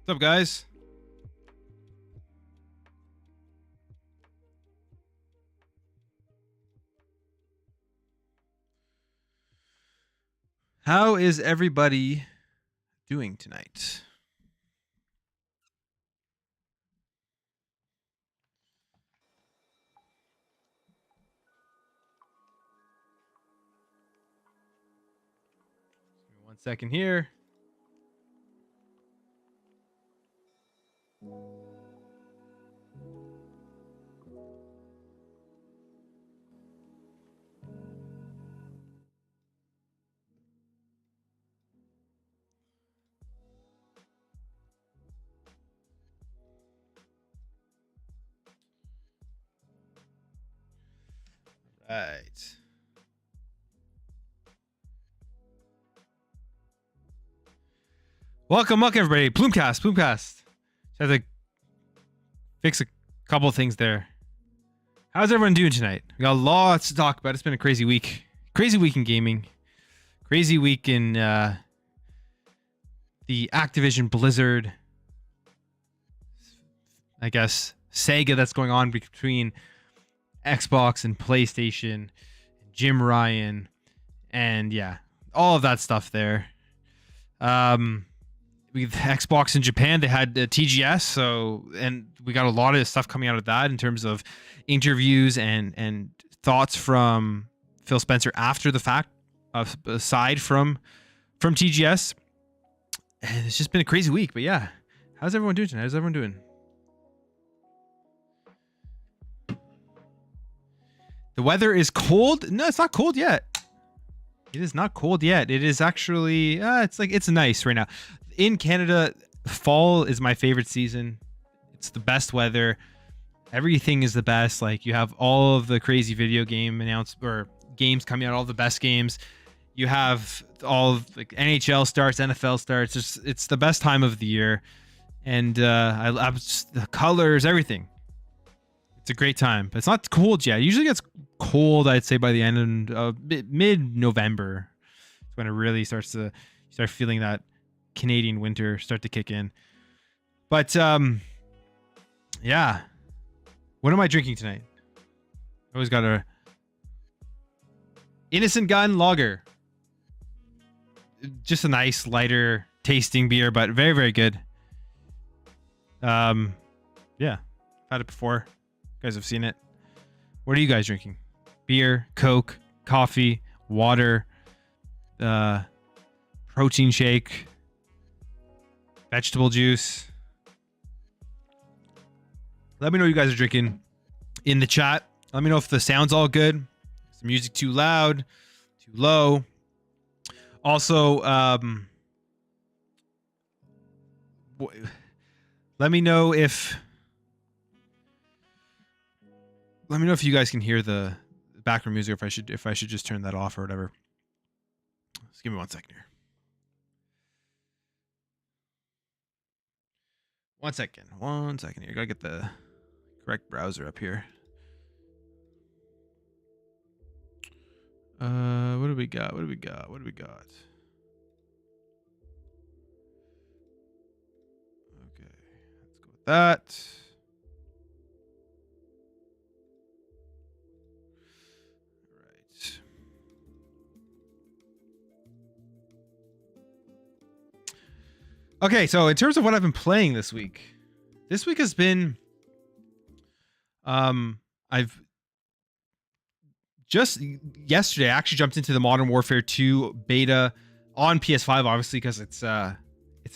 What's up, guys? How is everybody doing tonight? Give me 1 second here. Right. Welcome everybody. Plumecast. Just have to fix a couple of things there. How's everyone doing tonight? We got lots to talk about. It's been a crazy week. Crazy week in gaming. Crazy week in the Activision Blizzard, I guess, saga that's going on between Xbox and PlayStation, Jim Ryan, and yeah, all of that stuff there. With Xbox in Japan, they had TGS, and we got a lot of stuff coming out of that in terms of interviews and thoughts from Phil Spencer after the fact, aside from TGS. And it's just been a crazy week, but yeah, how's everyone doing tonight? How's everyone doing? The weather is cold. No, it's not cold yet. It is not cold yet. It is actually, it's nice right now. In Canada, fall is my favorite season. It's the best weather. Everything is the best. Like, you have all of the crazy video game games coming out, all the best games. You have all of like NHL starts, NFL starts. It's the best time of the year. And I love the colors, everything. It's a great time, but it's not cold yet. It usually gets cold, I'd say, by the end of mid-November. It's when it really starts to start feeling that Canadian winter start to kick in. But yeah, what am I drinking tonight? I always got a Innocent Gun lager. Just a nice lighter tasting beer, but very, very good. Yeah, I've had it before. You guys have seen it. What are you guys drinking? Beer, Coke, coffee, water, protein shake, vegetable juice. Let me know what you guys are drinking in the chat. Let me know if the sound's all good. Is the music too loud, too low? Also, let me know if you guys can hear the background music, if I should just turn that off or whatever. Just give me 1 second here. 1 second. 1 second here. Gotta get the correct browser up here. What do we got? Okay, let's go with that. Okay, so in terms of what I've been playing this week has been, I've just yesterday I actually jumped into the Modern Warfare 2 beta on PS5, obviously, because it's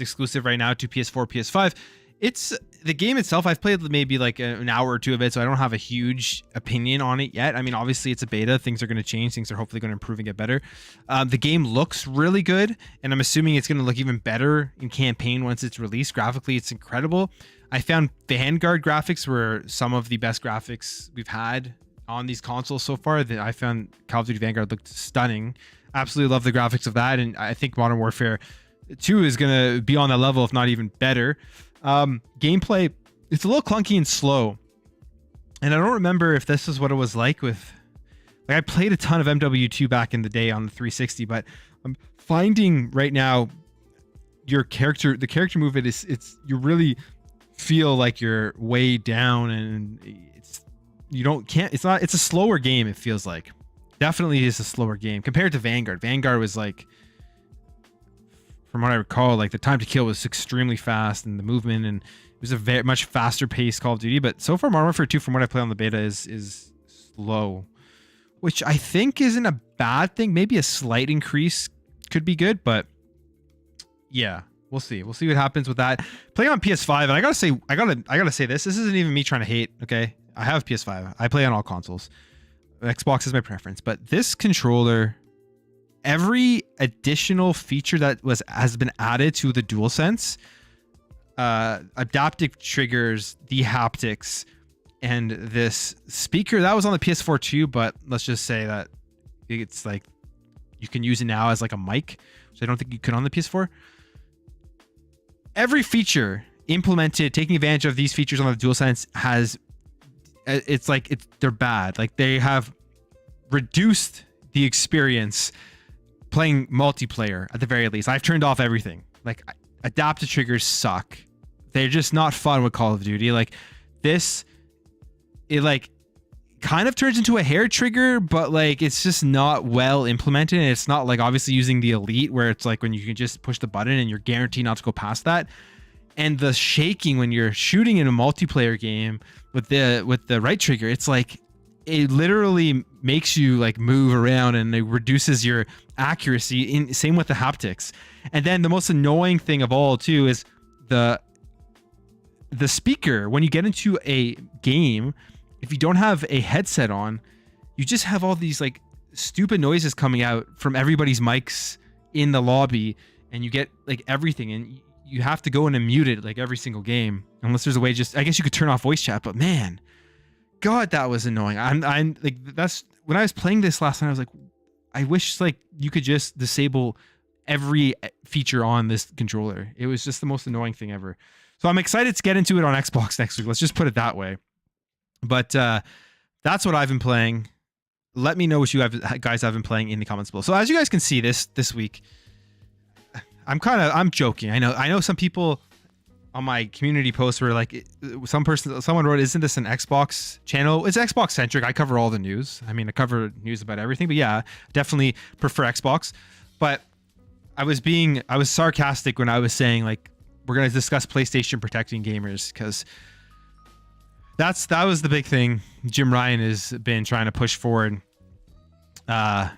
exclusive right now to PS4, PS5. It's the game itself. I've played maybe like an hour or two of it, so I don't have a huge opinion on it yet. I mean, obviously it's a beta. Things are going to change. Things are hopefully going to improve and get better. The game looks really good, and I'm assuming it's going to look even better in campaign once it's released. Graphically, it's incredible. I found Vanguard graphics were some of the best graphics we've had on these consoles so far. I found Call of Duty Vanguard looked stunning. Absolutely love the graphics of that, and I think Modern Warfare 2 is going to be on that level, if not even better. Gameplay, it's a little clunky and slow, and I don't remember if this is what it was like with, like, I played a ton of MW2 back in the day on the 360, but I'm finding right now the character movement it's you really feel like you're way down, and it's a slower game. It feels like definitely is a slower game compared to Vanguard. Vanguard was like, from what I recall, like the time to kill was extremely fast, and the movement, and it was a very much faster paced Call of Duty. But so far, Modern Warfare 2, from what I play on the beta, is slow, which I think isn't a bad thing. Maybe a slight increase could be good, but yeah, we'll see. We'll see what happens with that. Playing on PS5, and I gotta say this. This isn't even me trying to hate. Okay, I have PS5. I play on all consoles. Xbox is my preference, but this controller, every additional feature that has been added to the DualSense, adaptive triggers, the haptics, and this speaker that was on the PS4 too, but let's just say that it's like you can use it now as like a mic, which I don't think you could on the PS4. Every feature implemented, taking advantage of these features on the DualSense they're bad. Like, they have reduced the experience playing multiplayer at the very least. I've turned off everything. Like, adaptive triggers suck. They're just not fun with Call of Duty. Like, this, it like kind of turns into a hair trigger, but like it's just not well implemented. And it's not like obviously using the Elite, where it's like when you can just push the button and you're guaranteed not to go past that. And the shaking when you're shooting in a multiplayer game with the right trigger, it's like it literally makes you like move around, and it reduces your accuracy. Same with the haptics. And then the most annoying thing of all too is the speaker. When you get into a game, if you don't have a headset on, you just have all these like stupid noises coming out from everybody's mics in the lobby, and you get like everything, and you have to go in and mute it like every single game, unless there's a way. Just, I guess you could turn off voice chat, but man, God, that was annoying. I'm like, that's when I was playing this last night, I was like, I wish like you could just disable every feature on this controller. It was just the most annoying thing ever. So I'm excited to get into it on Xbox next week. Let's just put it that way. But that's what I've been playing. Let me know what you guys have been playing in the comments below. So as you guys can see, this week, I'm joking. I know some people on my community posts were like, someone wrote, "Isn't this an Xbox channel?" It's Xbox centric. I cover all the news. I mean, I cover news about everything. But yeah, definitely prefer Xbox. But I was sarcastic when I was saying like, we're gonna discuss PlayStation protecting gamers, because that was the big thing Jim Ryan has been trying to push forward. They're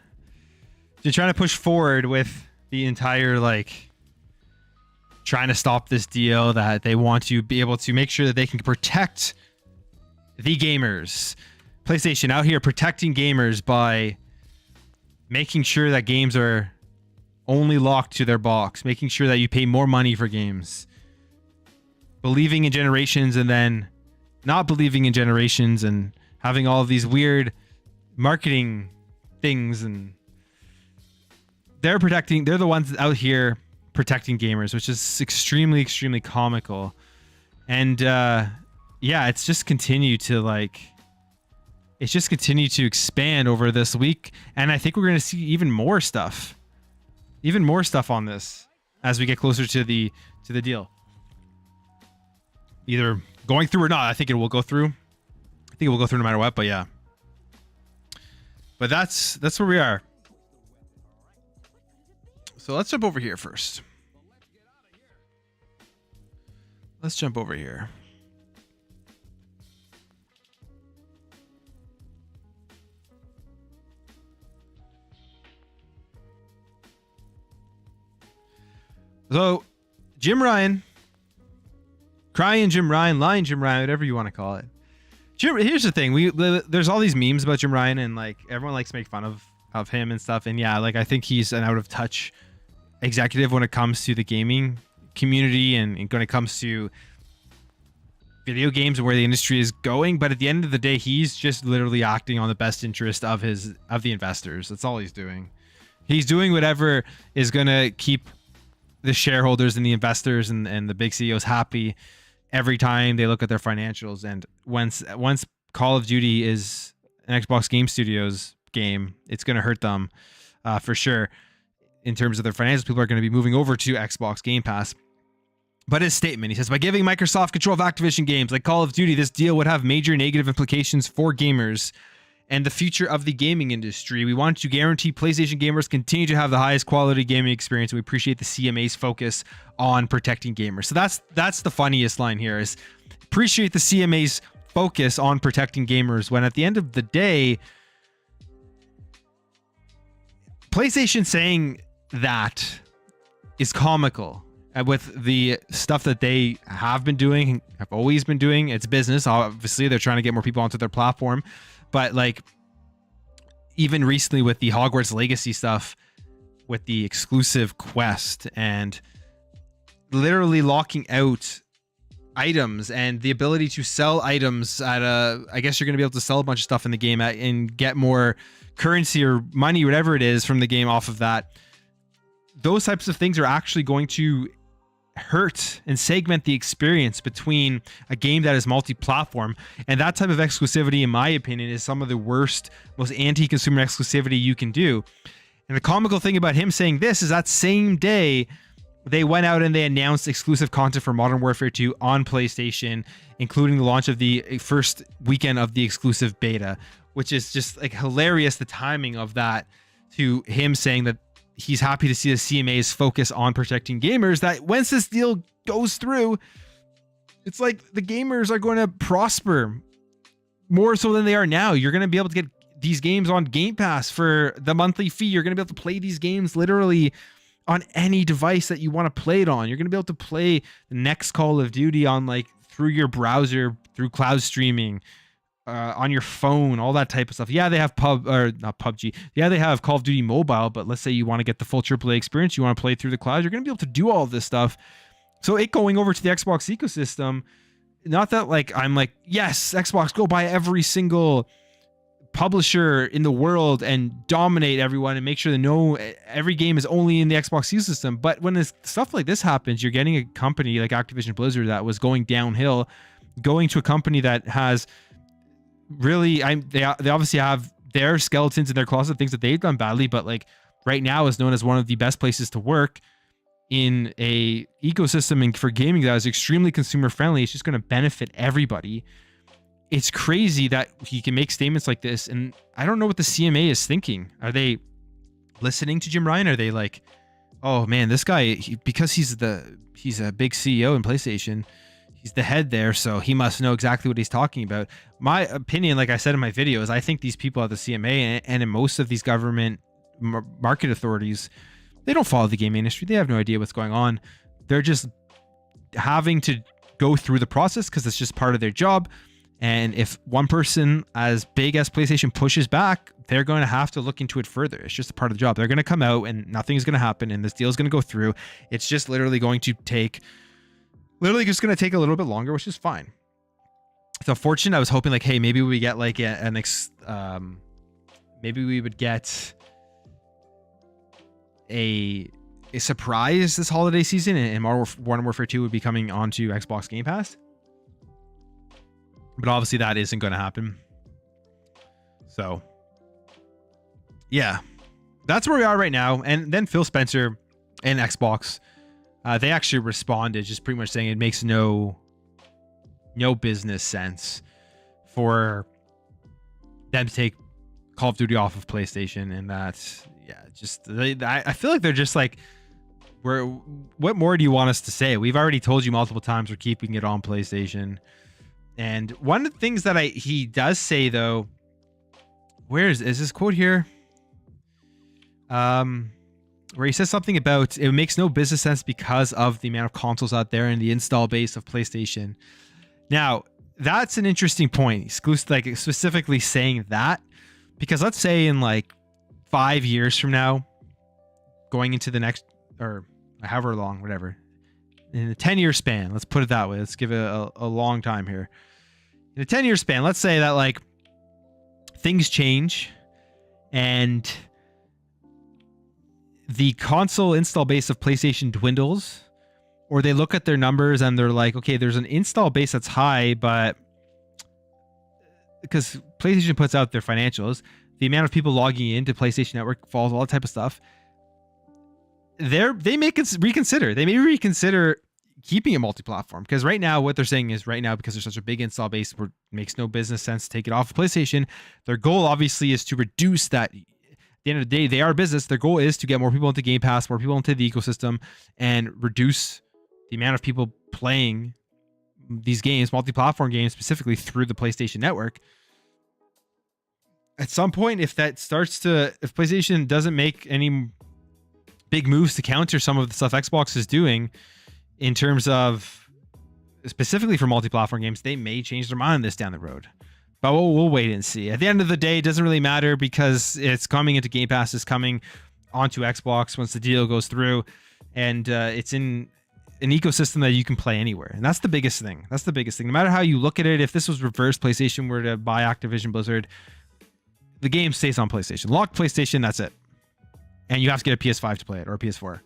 trying to push forward with the entire like trying to stop this deal, that they want to be able to make sure that they can protect the gamers. PlayStation out here protecting gamers by making sure that games are only locked to their box, making sure that you pay more money for games, believing in generations and then not believing in generations, and having all of these weird marketing things. And they're the ones out here protecting gamers, which is extremely, extremely comical. And yeah, it's just continued to expand over this week. And I think we're going to see even more stuff on this as we get closer to the deal. Either going through or not. I think it will go through. I think it will go through no matter what, but yeah. But that's where we are. So let's jump over here first. Let's jump over here. So, Jim Ryan, crying Jim Ryan, lying Jim Ryan, whatever you want to call it. Here's the thing: there's all these memes about Jim Ryan, and like everyone likes to make fun of him and stuff. And yeah, like I think he's an out of touch executive when it comes to the gaming community and when it comes to video games and where the industry is going. But at the end of the day, he's just literally acting on the best interest of the investors. That's all he's doing. He's doing whatever is gonna keep the shareholders and the investors and the big CEOs happy every time they look at their financials. And once Call of Duty is an Xbox Game Studios game, it's going to hurt them for sure. in terms of their finances, people are going to be moving over to Xbox Game Pass. But his statement, he says, by giving Microsoft control of Activision games like Call of Duty, this deal would have major negative implications for gamers and the future of the gaming industry. We want to guarantee PlayStation gamers continue to have the highest quality gaming experience. We appreciate the CMA's focus on protecting gamers. So that's the funniest line here, is appreciate the CMA's focus on protecting gamers, when at the end of the day, PlayStation saying that is comical with the stuff that they have been doing, have always been doing. It's business. Obviously, they're trying to get more people onto their platform. But like, even recently with the Hogwarts Legacy stuff, with the exclusive quest and literally locking out items and the ability to sell items at I guess you're going to be able to sell a bunch of stuff in the game and get more currency or money, whatever it is, from the game off of that. Those types of things are actually going to hurt and segment the experience between a game that is multi-platform, and that type of exclusivity, in my opinion, is some of the worst, most anti-consumer exclusivity you can do. And the comical thing about him saying this is that same day they went out and they announced exclusive content for Modern Warfare 2 on PlayStation, including the launch of the first weekend of the exclusive beta, which is just like hilarious, the timing of that, to him saying that he's happy to see the CMA's focus on protecting gamers, that once this deal goes through, it's like the gamers are going to prosper more so than they are now. You're going to be able to get these games on Game Pass for the monthly fee. You're going to be able to play these games literally on any device that you want to play it on. You're going to be able to play the next Call of Duty on, like, through your browser, through cloud streaming, on your phone, all that type of stuff. Yeah, they have not PUBG. Yeah, they have Call of Duty Mobile, but let's say you want to get the full AAA experience, you want to play through the cloud, you're going to be able to do all of this stuff. So it going over to the Xbox ecosystem, not that like I'm like, yes, Xbox, go buy every single publisher in the world and dominate everyone and make sure that every game is only in the Xbox ecosystem. But when stuff like this happens, you're getting a company like Activision Blizzard that was going downhill, going to a company that has really, they obviously have their skeletons in their closet, things that they've done badly, but like right now is known as one of the best places to work in a ecosystem and for gaming that is extremely consumer friendly. It's just going to benefit everybody. It's crazy that he can make statements like this, and I don't know what the CMA is thinking. Are they listening to Jim Ryan? Are they like, oh man, this guy, because he's a big CEO in PlayStation, he's the head there, so he must know exactly what he's talking about. My opinion, like I said in my video, is I think these people at the CMA and in most of these government market authorities, they don't follow the gaming industry. They have no idea what's going on. They're just having to go through the process because it's just part of their job. And if one person as big as PlayStation pushes back, they're going to have to look into it further. It's just a part of the job. They're going to come out and nothing is going to happen and this deal is going to go through. It's just literally going to take a little bit longer, which is fine. It's unfortunate. I was hoping like, hey, maybe we get like maybe we would get a surprise this holiday season and Modern Warfare 2 would be coming onto Xbox Game Pass. But obviously that isn't going to happen. So, yeah, that's where we are right now. And then Phil Spencer and Xbox, they actually responded, just pretty much saying it makes no business sense for them to take Call of Duty off of PlayStation, and that's I feel like they're just like, what more do you want us to say? We've already told you multiple times we're keeping it on PlayStation. And one of the things that he does say though, is this quote here? Where he says something about it makes no business sense because of the amount of consoles out there and the install base of PlayStation. Now, that's an interesting point. Like specifically saying that, because let's say in like 5 years from now, going into the next, or however long, whatever, in a 10-year span, let's put it that way. Let's give it a long time here. In a 10-year span, let's say that like things change and the console install base of PlayStation dwindles, or they look at their numbers and they're like, okay, there's an install base that's high, but because PlayStation puts out their financials, the amount of people logging into PlayStation Network falls, all that type of stuff. they may reconsider. They may reconsider keeping it multi-platform, because right now what they're saying is because there's such a big install base, it makes no business sense to take it off of PlayStation. Their goal obviously is to reduce that. At the end of the day, they are a business. Their goal is to get more people into Game Pass, more people into the ecosystem, and reduce the amount of people playing these games, multi-platform games, specifically through the PlayStation Network. At some point, if PlayStation doesn't make any big moves to counter some of the stuff Xbox is doing in terms of specifically for multi-platform games, they may change their mind on this down the road. But we'll wait and see. At the end of the day, it doesn't really matter, because it's coming into Game Pass, is coming onto Xbox once the deal goes through, and it's in an ecosystem that you can play anywhere. And that's the biggest thing. No matter how you look at it, if this was reverse, PlayStation were to buy Activision Blizzard, the game stays on PlayStation. Locked PlayStation, that's it. And you have to get a PS5 to play it, or a PS4.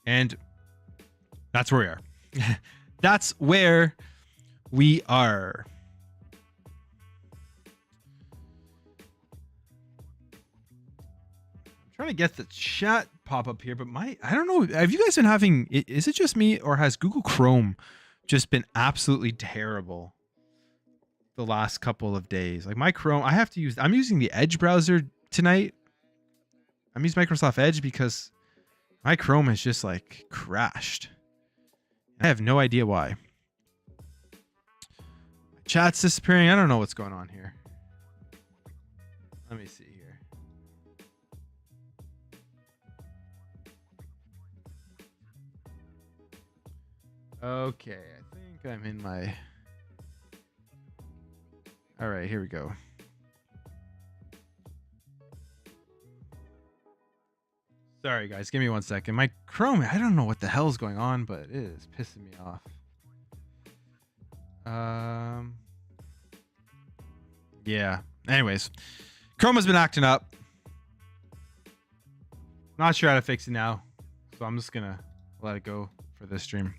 And that's where we are. That's where we are. I'm trying to get the chat pop up here, but I don't know. Have you guys been having, is it just me, or has Google Chrome just been absolutely terrible the last couple of days? Like my Chrome, I'm using the Edge browser tonight. I'm using Microsoft Edge because my Chrome has just like crashed. I have no idea why. Chat's disappearing. I don't know what's going on here. Let me see here. Okay, I think I'm in my... All right, here we go. Sorry, guys. Give me 1 second. My Chrome, I don't know what the hell's going on, but it is pissing me off. Yeah. Anyways, Chrome has been acting up. Not sure how to fix it now, so I'm just gonna let it go for this stream.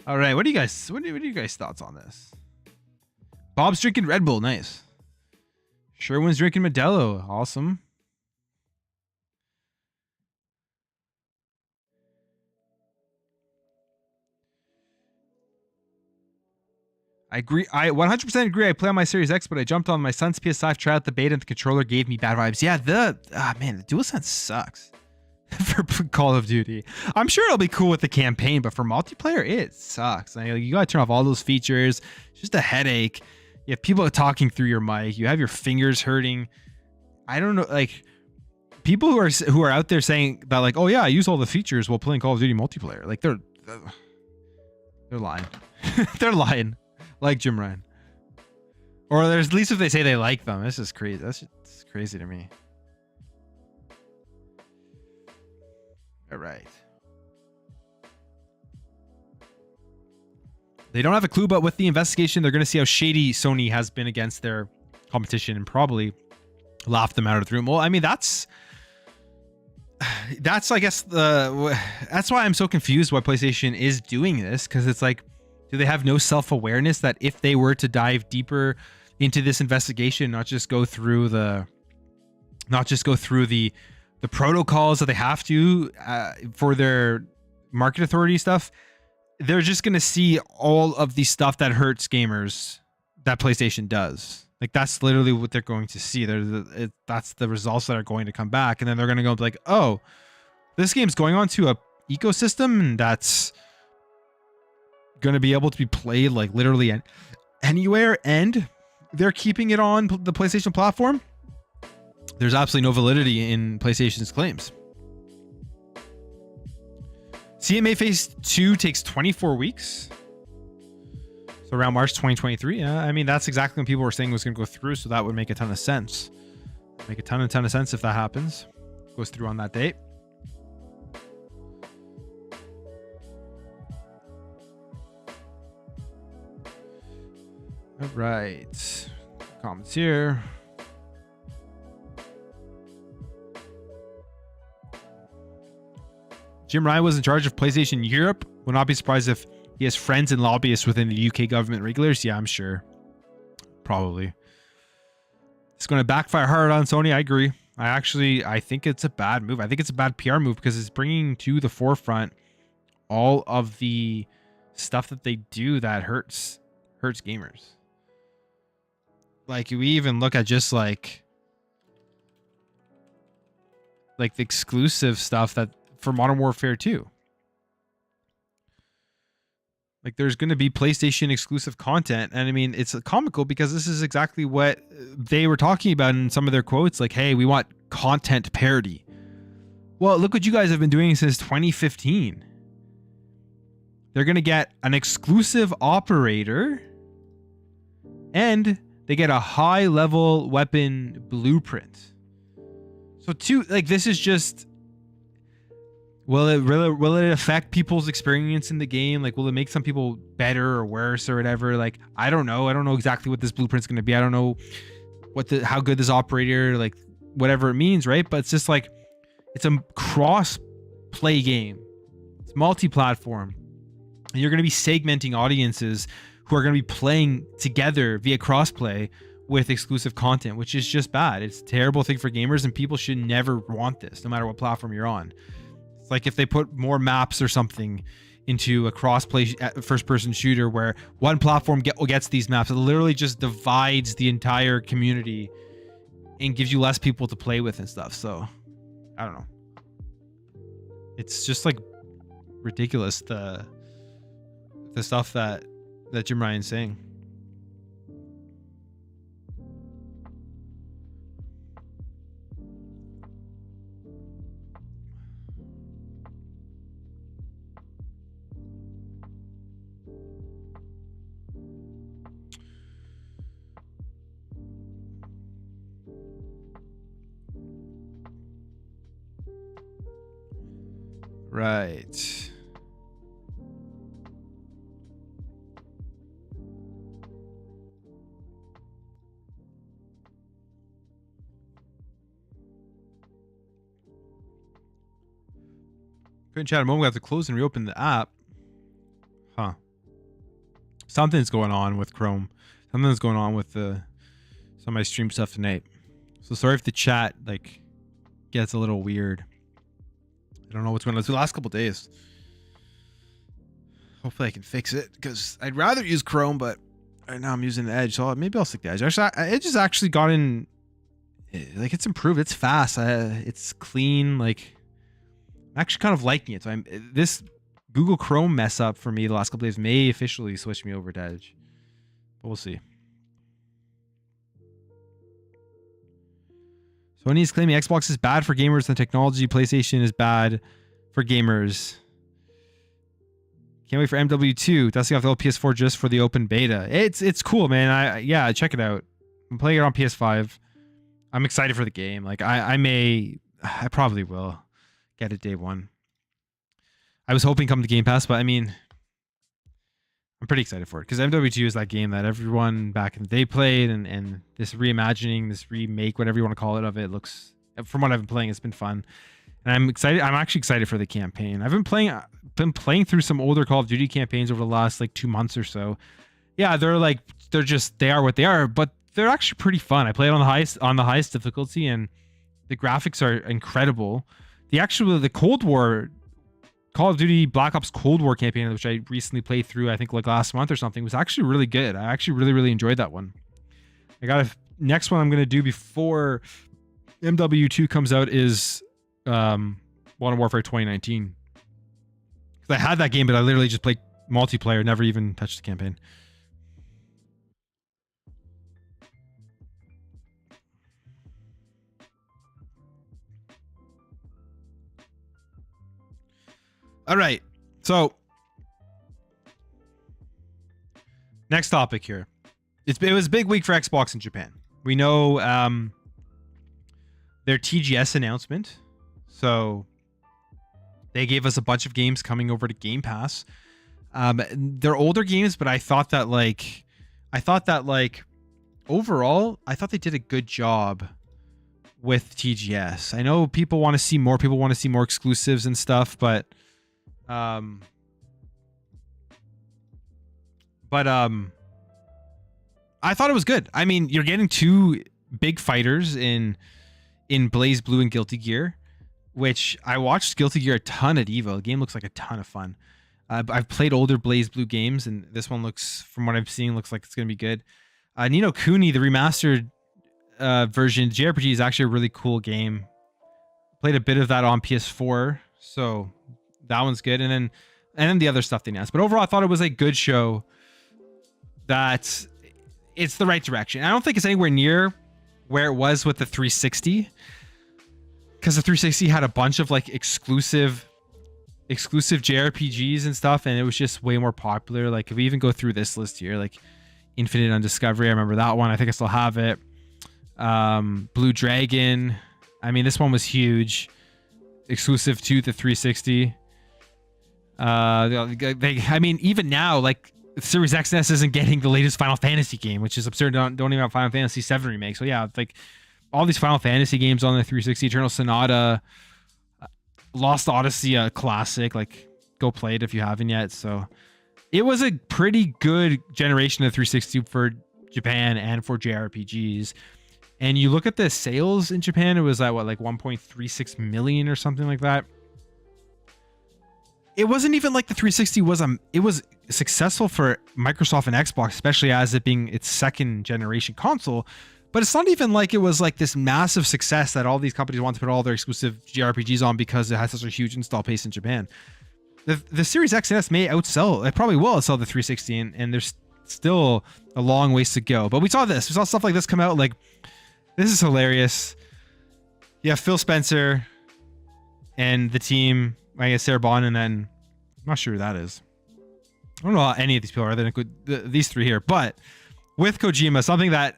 All right, what are you guys thoughts on this? Bob's drinking Red Bull, nice. Sherwin's drinking Modelo, awesome. I agree. I 100% agree. I play on my Series X, but I jumped on my son's PS5, tried out the beta, and the controller gave me bad vibes. Yeah, the DualSense sucks for Call of Duty. I'm sure it'll be cool with the campaign, but for multiplayer, it sucks. You gotta turn off all those features. It's just a headache. You have people talking through your mic. You have your fingers hurting. I don't know, like people who are out there saying that, like, oh yeah, I use all the features while playing Call of Duty multiplayer. Like they're lying. They're lying. Like Jim Ryan, or there's at least if they say they like them. This is crazy. That's just crazy to me. All right. They don't have a clue, but with the investigation, they're going to see how shady Sony has been against their competition and probably laugh them out of the room. Well, I mean, that's I guess that's why I'm so confused why PlayStation is doing this, because it's like, do they have no self-awareness that if they were to dive deeper into this investigation, not just go through the protocols that they have to for their market authority stuff, they're just going to see all of the stuff that hurts gamers that PlayStation does. Like that's literally what they're going to see. That's the results that are going to come back, and then they're going to go like, oh, this game's going on to a ecosystem, and that's going to be able to be played like literally anywhere, and they're keeping it on the PlayStation platform. There's absolutely no validity in PlayStation's claims. CMA Phase 2 takes 24 weeks. So around March 2023. Yeah, I mean, that's exactly when people were saying it was going to go through, so that would make a ton of sense. Make a ton of sense if that happens. Goes through on that date. All right. Comments here. Jim Ryan was in charge of PlayStation Europe. Will not be surprised if he has friends and lobbyists within the UK government regulators. Yeah, I'm sure. Probably. It's going to backfire hard on Sony. I agree. I think it's a bad move. I think it's a bad PR move because it's bringing to the forefront all of the stuff that they do that hurts gamers. Like, we even look at just like the exclusive stuff that for Modern Warfare 2. Like, there's going to be PlayStation exclusive content. And I mean, it's comical because this is exactly what they were talking about in some of their quotes. Like, hey, we want content parity. Well, look what you guys have been doing since 2015. They're going to get an exclusive operator and they get a high level weapon blueprint. So this is just, will it affect people's experience in the game? Like, will it make some people better or worse or whatever? Like, I don't know. I don't know exactly what this blueprint's going to be. I don't know how good this operator, like whatever it means, right? But it's just like, it's a cross play game. It's multi-platform. And you're going to be segmenting audiences who are going to be playing together via crossplay with exclusive content, which is just bad. It's a terrible thing for gamers, and people should never want this, no matter what platform you're on. It's like if they put more maps or something into a cross-play first-person shooter where one platform gets these maps, it literally just divides the entire community and gives you less people to play with and stuff. So, I don't know. It's just like ridiculous, the stuff that Jim Ryan's saying. Right. Couldn't chat a moment. We have to close and reopen the app. Huh. Something's going on with Chrome. Something's going on with some of my stream stuff tonight. So sorry if the chat gets a little weird. I don't know what's going on. It's the last couple days. Hopefully I can fix it because I'd rather use Chrome, but right now I'm using Edge, so maybe I'll stick to Edge. Actually, Edge has actually gotten it's improved. It's fast. It's clean. I'm actually kind of liking it. So this Google Chrome mess up for me the last couple days may officially switch me over to Edge, but we'll see. Sony is claiming Xbox is bad for gamers and technology. PlayStation is bad for gamers. Can't wait for MW2. Dusting off the old PS4 just for the open beta. It's cool, man. Yeah, check it out. I'm playing it on PS5. I'm excited for the game. I probably will get it day one. I was hoping come to Game Pass, but I mean, I'm pretty excited for it because MW2 is that game that everyone back in the day played, and this reimagining, this remake, whatever you want to call it, of it looks, from what I've been playing, it's been fun, and I'm excited. I'm actually excited for the campaign. I've been playing through some older Call of Duty campaigns over the last 2 months or so. Yeah, they are what they are, but they're actually pretty fun. I played on the highest difficulty, and the graphics are incredible. The Cold War, Call of Duty Black Ops Cold War campaign, which I recently played through, I think last month or something, was actually really good. I actually really, really enjoyed that one. Next one I'm going to do before MW2 comes out is Modern Warfare 2019. Because I had that game, but I literally just played multiplayer, never even touched the campaign. All right, so next topic here. It was a big week for Xbox in Japan. We know their TGS announcement. So they gave us a bunch of games coming over to Game Pass. They're older games, but I thought that overall, I thought they did a good job with TGS. I know people want to see more. People want to see more exclusives and stuff, but I thought it was good. I mean, you're getting two big fighters in Blaze Blue and Guilty Gear, which I watched Guilty Gear a ton at Evo. The game looks like a ton of fun. I've played older Blaze Blue games, and this one looks, from what I've seen, looks like it's going to be good. Ni no Kuni, the remastered version, JRPG, is actually a really cool game. Played a bit of that on PS4, so that one's good. And then the other stuff they announced. But overall, I thought it was a good show. That it's the right direction. I don't think it's anywhere near where it was with the 360, because the 360 had a bunch of like exclusive JRPGs and stuff, and it was just way more popular. Like if we even go through this list here, like Infinite Undiscovery, I remember that one. I think I still have it. Blue Dragon. I mean, this one was huge, exclusive to the 360. I mean, even now, like Series XS isn't getting the latest Final Fantasy game, which is absurd. Don't even have Final Fantasy 7 remake. So yeah, like all these Final Fantasy games on the 360, Eternal Sonata, Lost Odyssey, a classic. Like, go play it if you haven't yet. So it was a pretty good generation of 360 for Japan and for JRPGs. And you look at the sales in Japan, it was at what, like 1.36 million or something like that. It wasn't even like the 360 was it was successful for Microsoft and Xbox, especially as it being its second generation console. But it's not even like it was like this massive success that all these companies want to put all their exclusive JRPGs on because it has such a huge install base in Japan. The Series X and S may outsell, it probably will outsell the 360, and there's still a long ways to go. But we saw stuff like this come out. Like, this is hilarious. Yeah, Phil Spencer and the team, I guess Sarah Bond, and then I'm not sure who that is. I don't know how any of these people are other than these three here. But with Kojima, something that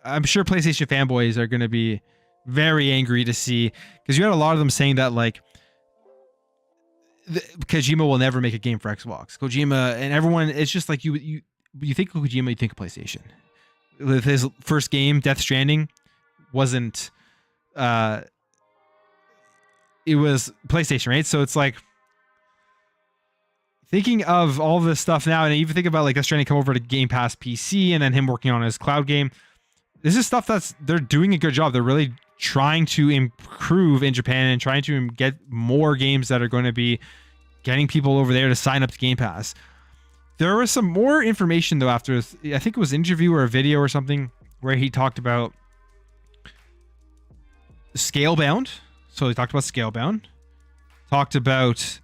I'm sure PlayStation fanboys are going to be very angry to see, because you had a lot of them saying that like Kojima will never make a game for Xbox. Kojima and everyone, it's just like you think of Kojima, you think of PlayStation. With his first game, Death Stranding, wasn't it was PlayStation, right? So it's like thinking of all this stuff now, and even think about like Death Stranding come over to Game Pass PC, and then him working on his cloud game. This is stuff they're doing a good job. They're really trying to improve in Japan and trying to get more games that are going to be getting people over there to sign up to Game Pass. There was some more information though after, I think it was an interview or a video or something, where he talked about Scalebound. So he talked about Scalebound. Talked about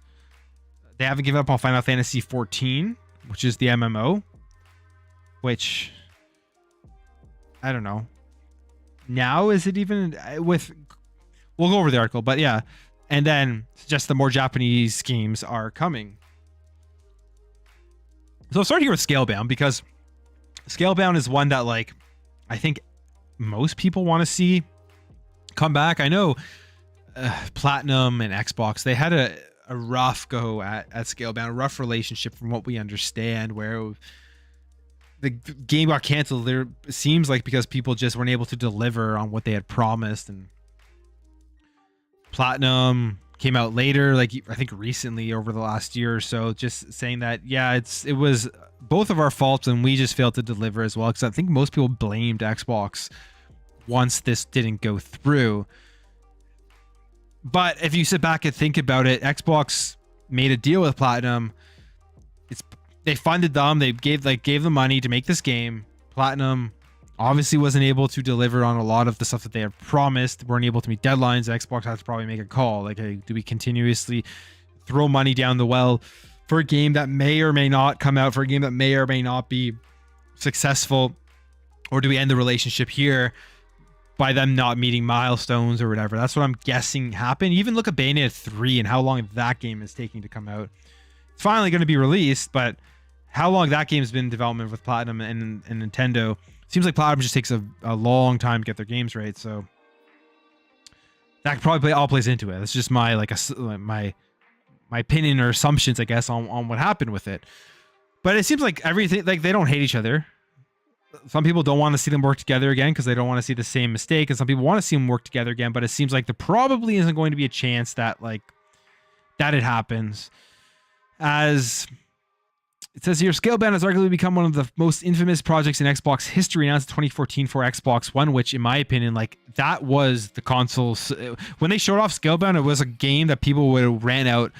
they haven't given up on Final Fantasy 14, which is the MMO, which I don't know. Now is it even with? We'll go over the article, but yeah. And then just the more Japanese games are coming. So I'll start here with Scalebound, because Scalebound is one that like I think most people want to see come back. I know Platinum and Xbox, they had a rough go at Scalebound, a rough relationship from what we understand, where the game got canceled. There seems like because people just weren't able to deliver on what they had promised, and Platinum came out later, like I think recently over the last year or so, just saying that yeah, it was both of our faults and we just failed to deliver as well, because I think most people blamed Xbox once this didn't go through. But if you sit back and think about it, Xbox made a deal with Platinum. They funded them. They gave them money to make this game. Platinum obviously wasn't able to deliver on a lot of the stuff that they had promised. Weren't able to meet deadlines. Xbox has to probably make a call. Like, hey, do we continuously throw money down the well for a game that may or may not come out, for a game that may or may not be successful? Or do we end the relationship here by them not meeting milestones or whatever? That's what I'm guessing happened. Even look at Bayonetta 3 and how long that game is taking to come out. It's finally going to be released, but how long that game's been in development with Platinum and Nintendo. Seems like Platinum just takes a long time to get their games right. So that probably all plays into it. That's just my my opinion or assumptions, I guess, on what happened with it. But it seems like everything, like they don't hate each other. Some people don't want to see them work together again because they don't want to see the same mistake, and some people want to see them work together again. But it seems like there probably isn't going to be a chance that it happens, as It says here, Scalebound has arguably become one of the most infamous projects in Xbox history, announced in 2014 for Xbox One, which, in my opinion, like, that was the consoles. When they showed off Scalebound, it was a game that people would have ran out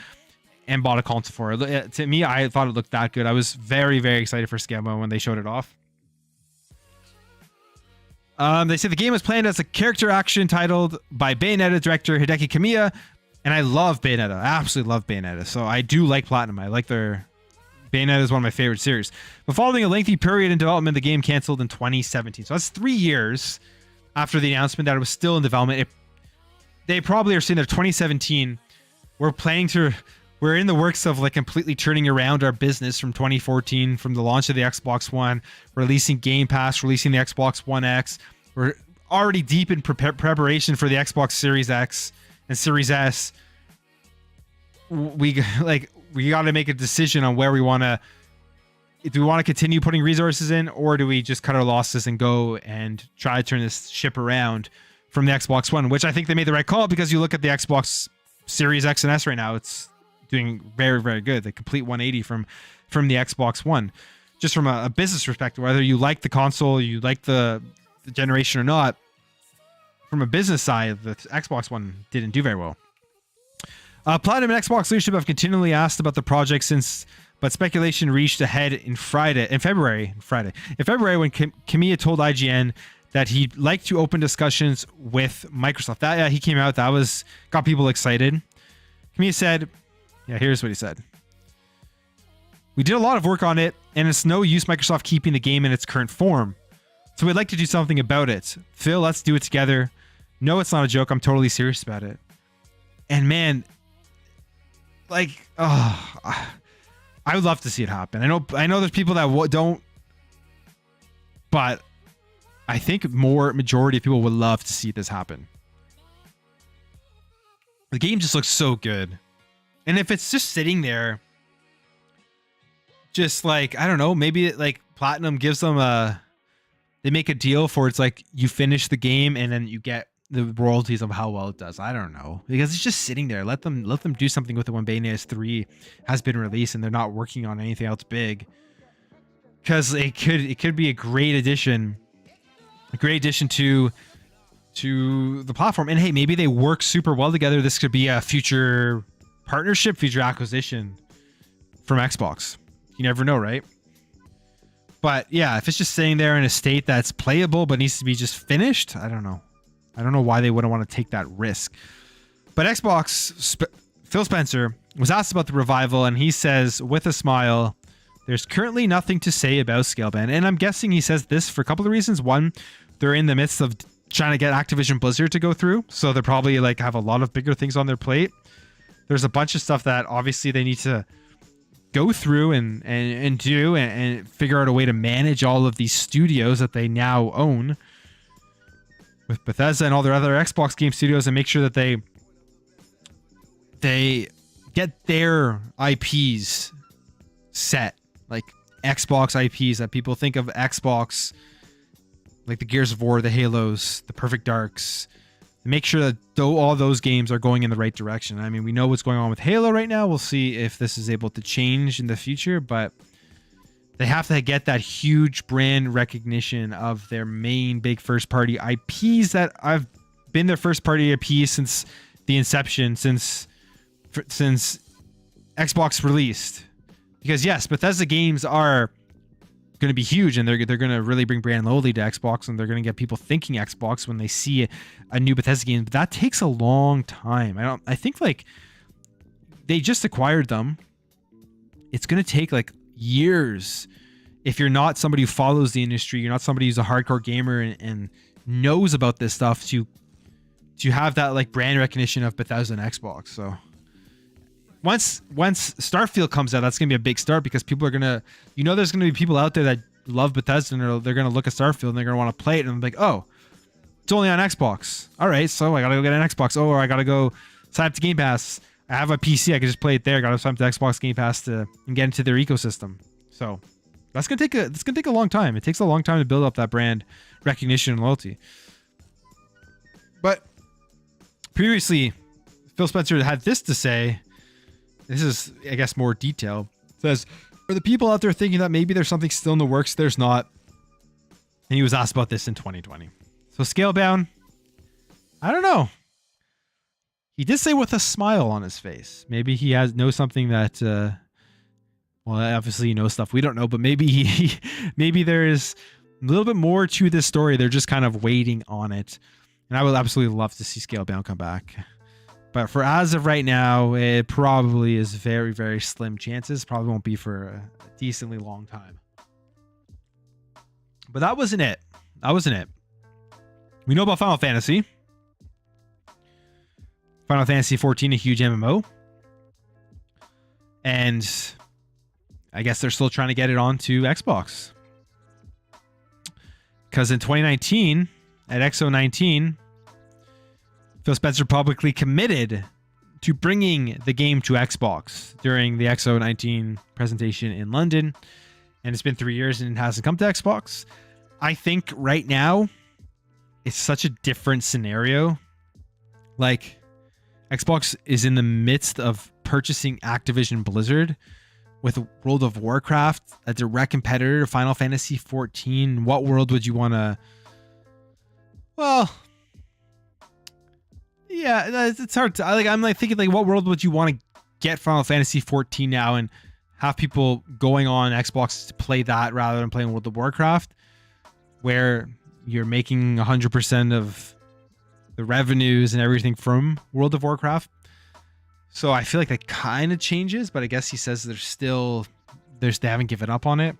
and bought a console for. To me, I thought it looked that good. I was very, very excited for Scalebound when they showed it off. They say the game was planned as a character action titled by Bayonetta director Hideki Kamiya, and I love Bayonetta. I absolutely love Bayonetta, so I do like Platinum. I like their... Bayonetta is one of my favorite series. But following a lengthy period in development, the game canceled in 2017. So that's 3 years after the announcement that it was still in development. They probably are saying that 2017, we're in the works of like completely turning around our business from 2014, from the launch of the Xbox One, releasing Game Pass, releasing the Xbox One X. We're already deep in preparation for the Xbox Series X and Series S. We got to make a decision on where we want to. Do we want to continue putting resources in, or do we just cut our losses and go and try to turn this ship around from the Xbox One? Which I think they made the right call, because you look at the Xbox Series X and S right now, it's doing very, very good. The complete 180 from the Xbox One. Just from a business perspective, whether you like the console, you like the generation or not, from a business side, the Xbox One didn't do very well. Platinum and Xbox leadership have continually asked about the project but speculation reached a head in February when Kamiya told IGN that he'd like to open discussions with Microsoft. He came out, got people excited. Kamiya said, here's what he said. We did a lot of work on it, and it's no use Microsoft keeping the game in its current form. So we'd like to do something about it. Phil, let's do it together. No, it's not a joke. I'm totally serious about it. And man, I would love to see it happen. I know there's people that don't, but I think majority of people would love to see this happen. The game just looks so good. And if it's just sitting there, just like, I don't know, maybe like Platinum gives them they make a deal for, it's like you finish the game and then you get the royalties of how well it does. I don't know, because it's just sitting there. Let them do something with it when Bayonetta 3 has been released and they're not working on anything else big, because it could be a great addition to the platform. And hey, maybe they work super well together. This could be a future partnership, future acquisition from Xbox. You never know, right? But yeah, if it's just sitting there in a state that's playable but needs to be just finished, I don't know why they wouldn't want to take that risk. But Xbox, Phil Spencer was asked about the revival, and he says with a smile, there's currently nothing to say about Scalebound. And I'm guessing he says this for a couple of reasons. One, they're in the midst of trying to get Activision Blizzard to go through, so they're probably like have a lot of bigger things on their plate. There's a bunch of stuff that obviously they need to go through and do and figure out a way to manage all of these studios that they now own with Bethesda and all their other Xbox game studios, and make sure that they get their IPs set, like Xbox IPs that people think of Xbox, like the Gears of War, the Halos, the Perfect Darks. Make sure that all those games are going in the right direction. I mean, we know what's going on with Halo right now. We'll see if this is able to change in the future, but they have to get that huge brand recognition of their main big first party IPs that I've been their first party IPs since the inception, since Xbox released. Because yes, Bethesda games are going to be huge, and they're going to really bring brand loyalty to Xbox, and they're going to get people thinking Xbox when they see a new Bethesda game. But that takes a long time. I think like they just acquired them. It's going to take like years. If you're not somebody who follows the industry, you're not somebody who's a hardcore gamer and knows about this stuff, to have that like brand recognition of Bethesda and Xbox. So once Starfield comes out, that's gonna be a big start, because people are gonna, there's gonna be people out there that love Bethesda, and they're gonna look at Starfield and they're gonna want to play it, and I'm like, oh, it's only on Xbox. All right, so I gotta go get an Xbox. Oh, or I gotta go sign up to Game Pass. I have a PC, I can just play it there. Gotta sign up to Xbox Game Pass and get into their ecosystem. So it's gonna take a long time. It takes a long time to build up that brand recognition and loyalty. But previously, Phil Spencer had this to say. This is, I guess, more detail. It says, For the people out there thinking that maybe there's something still in the works, there's not. And he was asked about this in 2020. So Scalebound, I don't know. He did say with a smile on his face. Maybe he knows something that, well, obviously he knows stuff we don't know, but maybe maybe there is a little bit more to this story. They're just kind of waiting on it. And I would absolutely love to see Scalebound come back. But for as of right now, it probably is very, very slim chances. Probably won't be for a decently long time. But that wasn't it. That wasn't it. We know about Final Fantasy. Final Fantasy 14, a huge MMO. And I guess they're still trying to get it onto Xbox. Because in 2019, at XO19, Phil Spencer publicly committed to bringing the game to Xbox during the XO19 presentation in London. And it's been 3 years and it hasn't come to Xbox. I think right now, it's such a different scenario. Like, Xbox is in the midst of purchasing Activision Blizzard with World of Warcraft, a direct competitor to Final Fantasy 14. What world would you want to... Well... Yeah, it's hard to... I'm thinking, what world would you want to get Final Fantasy 14 now and have people going on Xbox to play that rather than playing World of Warcraft, where you're making 100% of the revenues and everything from World of Warcraft. So I feel like that kind of changes, but I guess he says they haven't given up on it.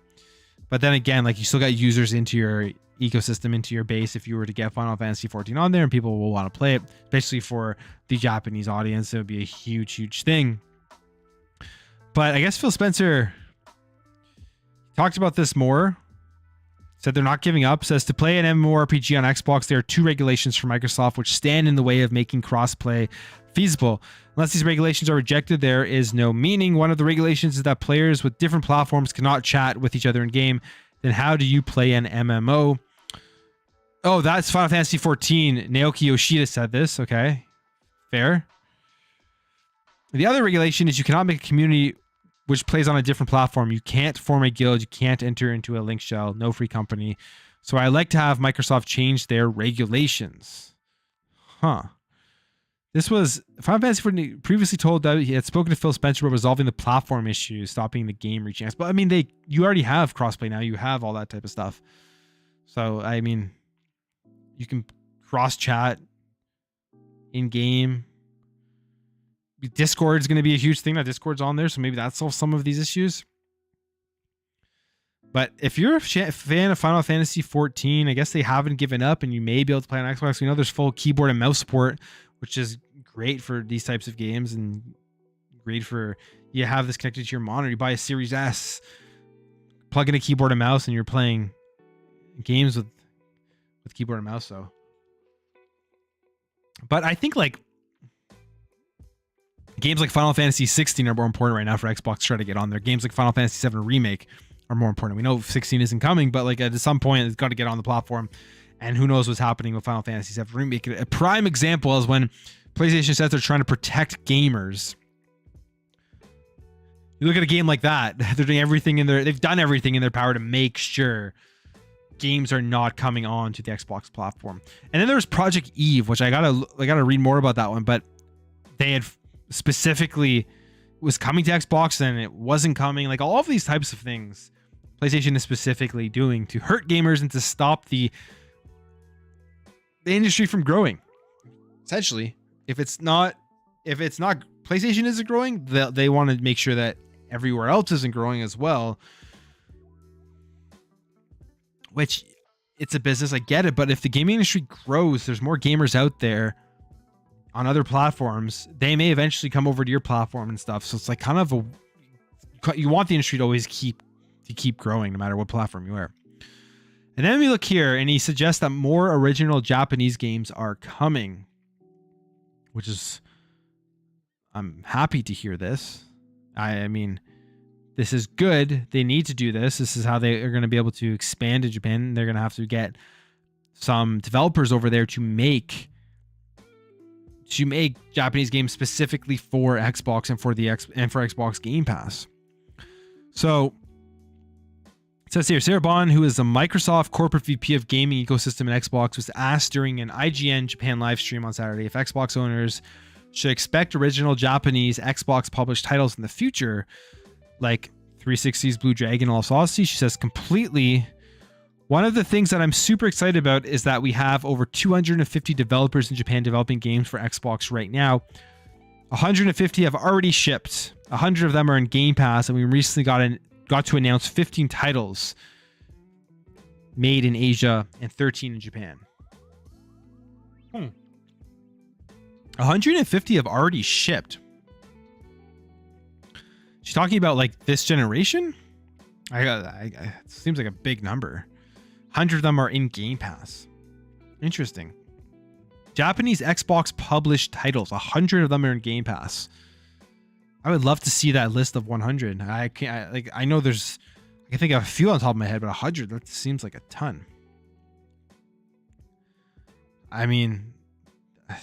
But then again, you still got users into your ecosystem, into your base. If you were to get Final Fantasy 14 on there and people will want to play it, especially for the Japanese audience, it would be a huge, huge thing. But I guess Phil Spencer talked about this more. Said they're not giving up. Says to play an MMORPG on Xbox, there are 2 regulations from Microsoft which stand in the way of making crossplay feasible. Unless these regulations are rejected, there is no meaning. One of the regulations is that players with different platforms cannot chat with each other in game. Then how do you play an MMO? Oh, that's Final Fantasy 14. Naoki Yoshida said this. Okay, fair. The other regulation is you cannot make a community which plays on a different platform. You can't form a guild. You can't enter into a link shell. No free company. So I like to have Microsoft change their regulations. Huh. This was... Final Fantasy 14 previously told that he had spoken to Phil Spencer about resolving the platform issues, stopping the game reaching us. But I mean, you already have crossplay now. You have all that type of stuff. So, I mean, you can cross-chat in-game. Discord is going to be a huge thing. Now Discord's on there, so maybe that solves some of these issues. But if you're a fan of Final Fantasy 14, I guess they haven't given up, and you may be able to play on Xbox. We know there's full keyboard and mouse support, which is great for these types of games, and great for you have this connected to your monitor. You buy a Series S, plug in a keyboard and mouse, and you're playing games with keyboard and mouse. So, but I think games like Final Fantasy 16 are more important right now for Xbox to try to get on there. Games like Final Fantasy 7 Remake are more important. We know 16 isn't coming, but at some point it's got to get on the platform. And who knows what's happening with Final Fantasy 7 Remake. A prime example is when PlayStation says they're trying to protect gamers. You look at a game like that, they're doing everything they've done everything in their power to make sure games are not coming on to the Xbox platform. And then there's Project Eve, which I gotta read more about that one, but they had specifically was coming to Xbox and it wasn't coming. All of these types of things PlayStation is specifically doing to hurt gamers and to stop the industry from growing. Essentially, if it's not PlayStation isn't growing, they want to make sure that everywhere else isn't growing as well. Which, it's a business, I get it, but if the gaming industry grows, there's more gamers out there on other platforms, they may eventually come over to your platform and stuff. So it's you want the industry to always keep growing no matter what platform you are. And then we look here and he suggests that more original Japanese games are coming, which is, I'm happy to hear this. I mean, this is good. They need to do this. This is how they are going to be able to expand in Japan. They're going to have to get some developers over there to make Japanese games specifically for Xbox and for Xbox Game Pass. So it says here, Sarah Bond, who is the Microsoft corporate VP of gaming ecosystem at Xbox, was asked during an IGN Japan live stream on Saturday if Xbox owners should expect original Japanese Xbox published titles in the future, like 360's Blue Dragon Lost Odyssey. She says completely. One of the things that I'm super excited about is that we have over 250 developers in Japan developing games for Xbox right now. 150 have already shipped. 100 of them are in Game Pass, and we recently got to announce 15 titles made in Asia and 13 in Japan. 150 have already shipped. She's talking about like this generation. It seems like a big number. 100 of them are in Game Pass. Interesting. Japanese Xbox published titles. 100 of them are in Game Pass. I would love to see that list of 100. I know I can think of a few on top of my head, but 100, that seems like a ton. I mean, I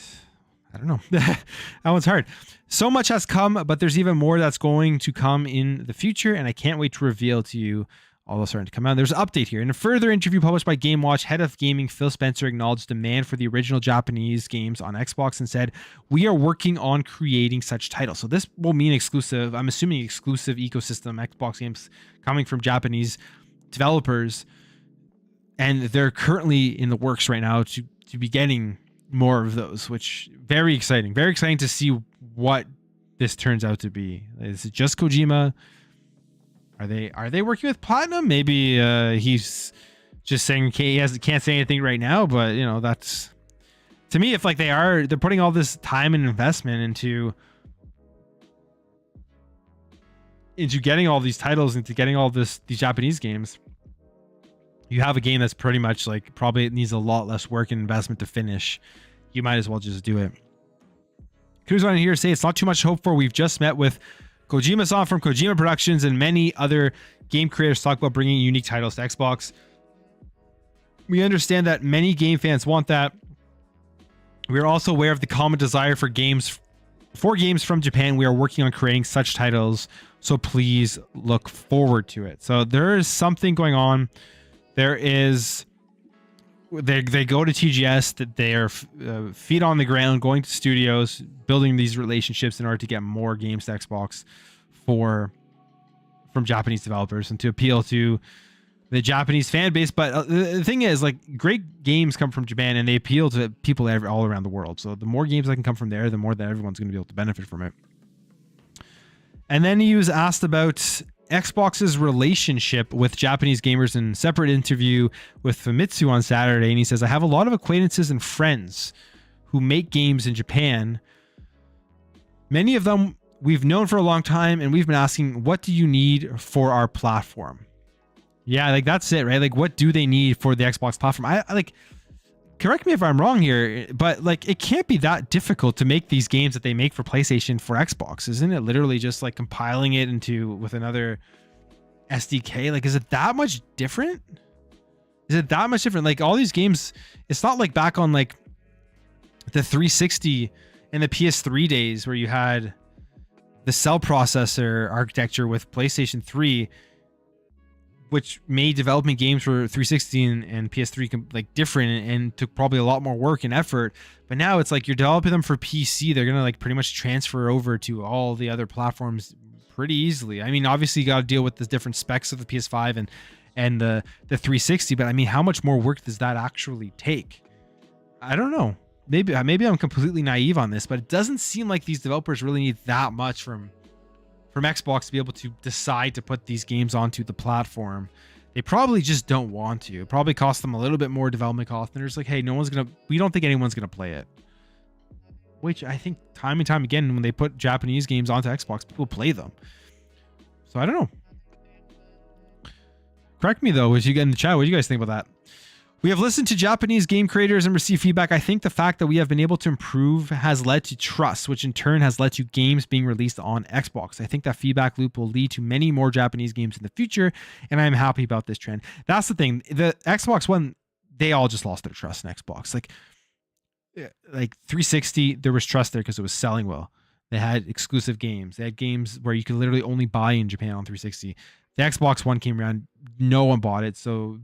don't know. That one's hard. So much has come, but there's even more that's going to come in the future, and I can't wait to reveal to you all those starting to come out. There's an update here. In a further interview published by Game Watch, head of gaming Phil Spencer acknowledged demand for the original Japanese games on Xbox and said, "We are working on creating such titles." So this will mean exclusive, I'm assuming exclusive ecosystem Xbox games coming from Japanese developers. And they're currently in the works right now to be getting more of those, which very exciting. Very exciting to see what this turns out to be. Is it just Kojima? Are they working with Platinum? Maybe he's just saying, okay, he can't say anything right now, but you know, that's, to me, if like they're putting all this time and investment into getting all these titles, into getting all these Japanese games, you have a game that's pretty much like probably it needs a lot less work and investment to finish. You might as well just do it. Cruz on here to say it's not too much to hope for. We've just met with Kojima-san from Kojima Productions and many other game creators talk about bringing unique titles to Xbox. We understand that many game fans want that. We are also aware of the common desire for games from Japan. We are working on creating such titles, so please look forward to it. So there is something going on. There is, they go to TGS, that they are feet on the ground, going to studios, building these relationships in order to get more games to Xbox from Japanese developers and to appeal to the Japanese fan base. But the thing is, like, great games come from Japan and they appeal to people all around the world. So the more games that can come from there, the more that everyone's going to be able to benefit from it. And then he was asked about Xbox's relationship with Japanese gamers in a separate interview with Famitsu on Saturday. And he says, I have a lot of acquaintances and friends who make games in Japan. Many of them we've known for a long time, and we've been asking, what do you need for our platform? Yeah, like that's it, right? Like, what do they need for the Xbox platform? I like, correct me if I'm wrong here, but like, it can't be that difficult to make these games that they make for PlayStation for Xbox. Isn't it literally just like compiling it with another SDK? Like, is it that much different? Like all these games, it's not like back on like the 360 and the PS3 days where you had the cell processor architecture with PlayStation 3, which made developing games for 360 and PS3 like different and took probably a lot more work and effort. But now it's like you're developing them for PC. They're going to like pretty much transfer over to all the other platforms pretty easily. I mean, obviously you got to deal with the different specs of the PS5 and the 360, but I mean, how much more work does that actually take? I don't know. Maybe I'm completely naive on this, but it doesn't seem like these developers really need that much from Xbox to be able to decide to put these games onto the platform. They probably just don't want to. It probably costs them a little bit more development cost. And they're just like, hey, we don't think anyone's going to play it. Which I think time and time again, when they put Japanese games onto Xbox, people play them. So I don't know. Correct me though, as you get in the chat. What do you guys think about that? We have listened to Japanese game creators and received feedback. I think the fact that we have been able to improve has led to trust, which in turn has led to games being released on Xbox. I think that feedback loop will lead to many more Japanese games in the future, and I'm happy about this trend. That's the thing. The Xbox One, they all just lost their trust in Xbox. Like 360, there was trust there because it was selling well. They had exclusive games. They had games where you could literally only buy in Japan on 360. The Xbox One came around, no one bought it, so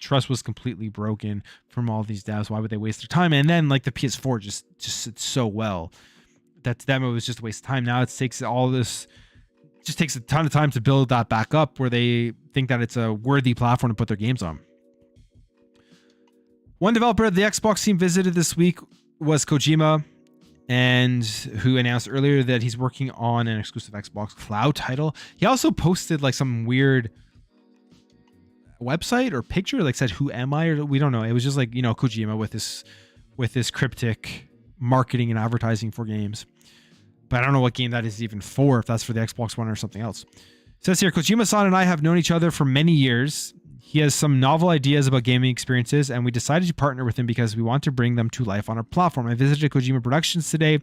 trust was completely broken from all these devs. Why would they waste their time? And then like the PS4 just sits so well that to them it was just a waste of time. Now it takes all this, just takes a ton of time to build that back up where they think that it's a worthy platform to put their games on. One developer the Xbox team visited this week was Kojima, and who announced earlier that he's working on an exclusive Xbox Cloud title. He also posted like some weird website or picture, like said, "Who am I?" Or we don't know. It was just like, you know, Kojima with this cryptic marketing and advertising for games. But I don't know what game that is even for, if that's for the Xbox One or something else. It says here, Kojima-san and I have known each other for many years. He has some novel ideas about gaming experiences, and we decided to partner with him because we want to bring them to life on our platform. I visited Kojima Productions today and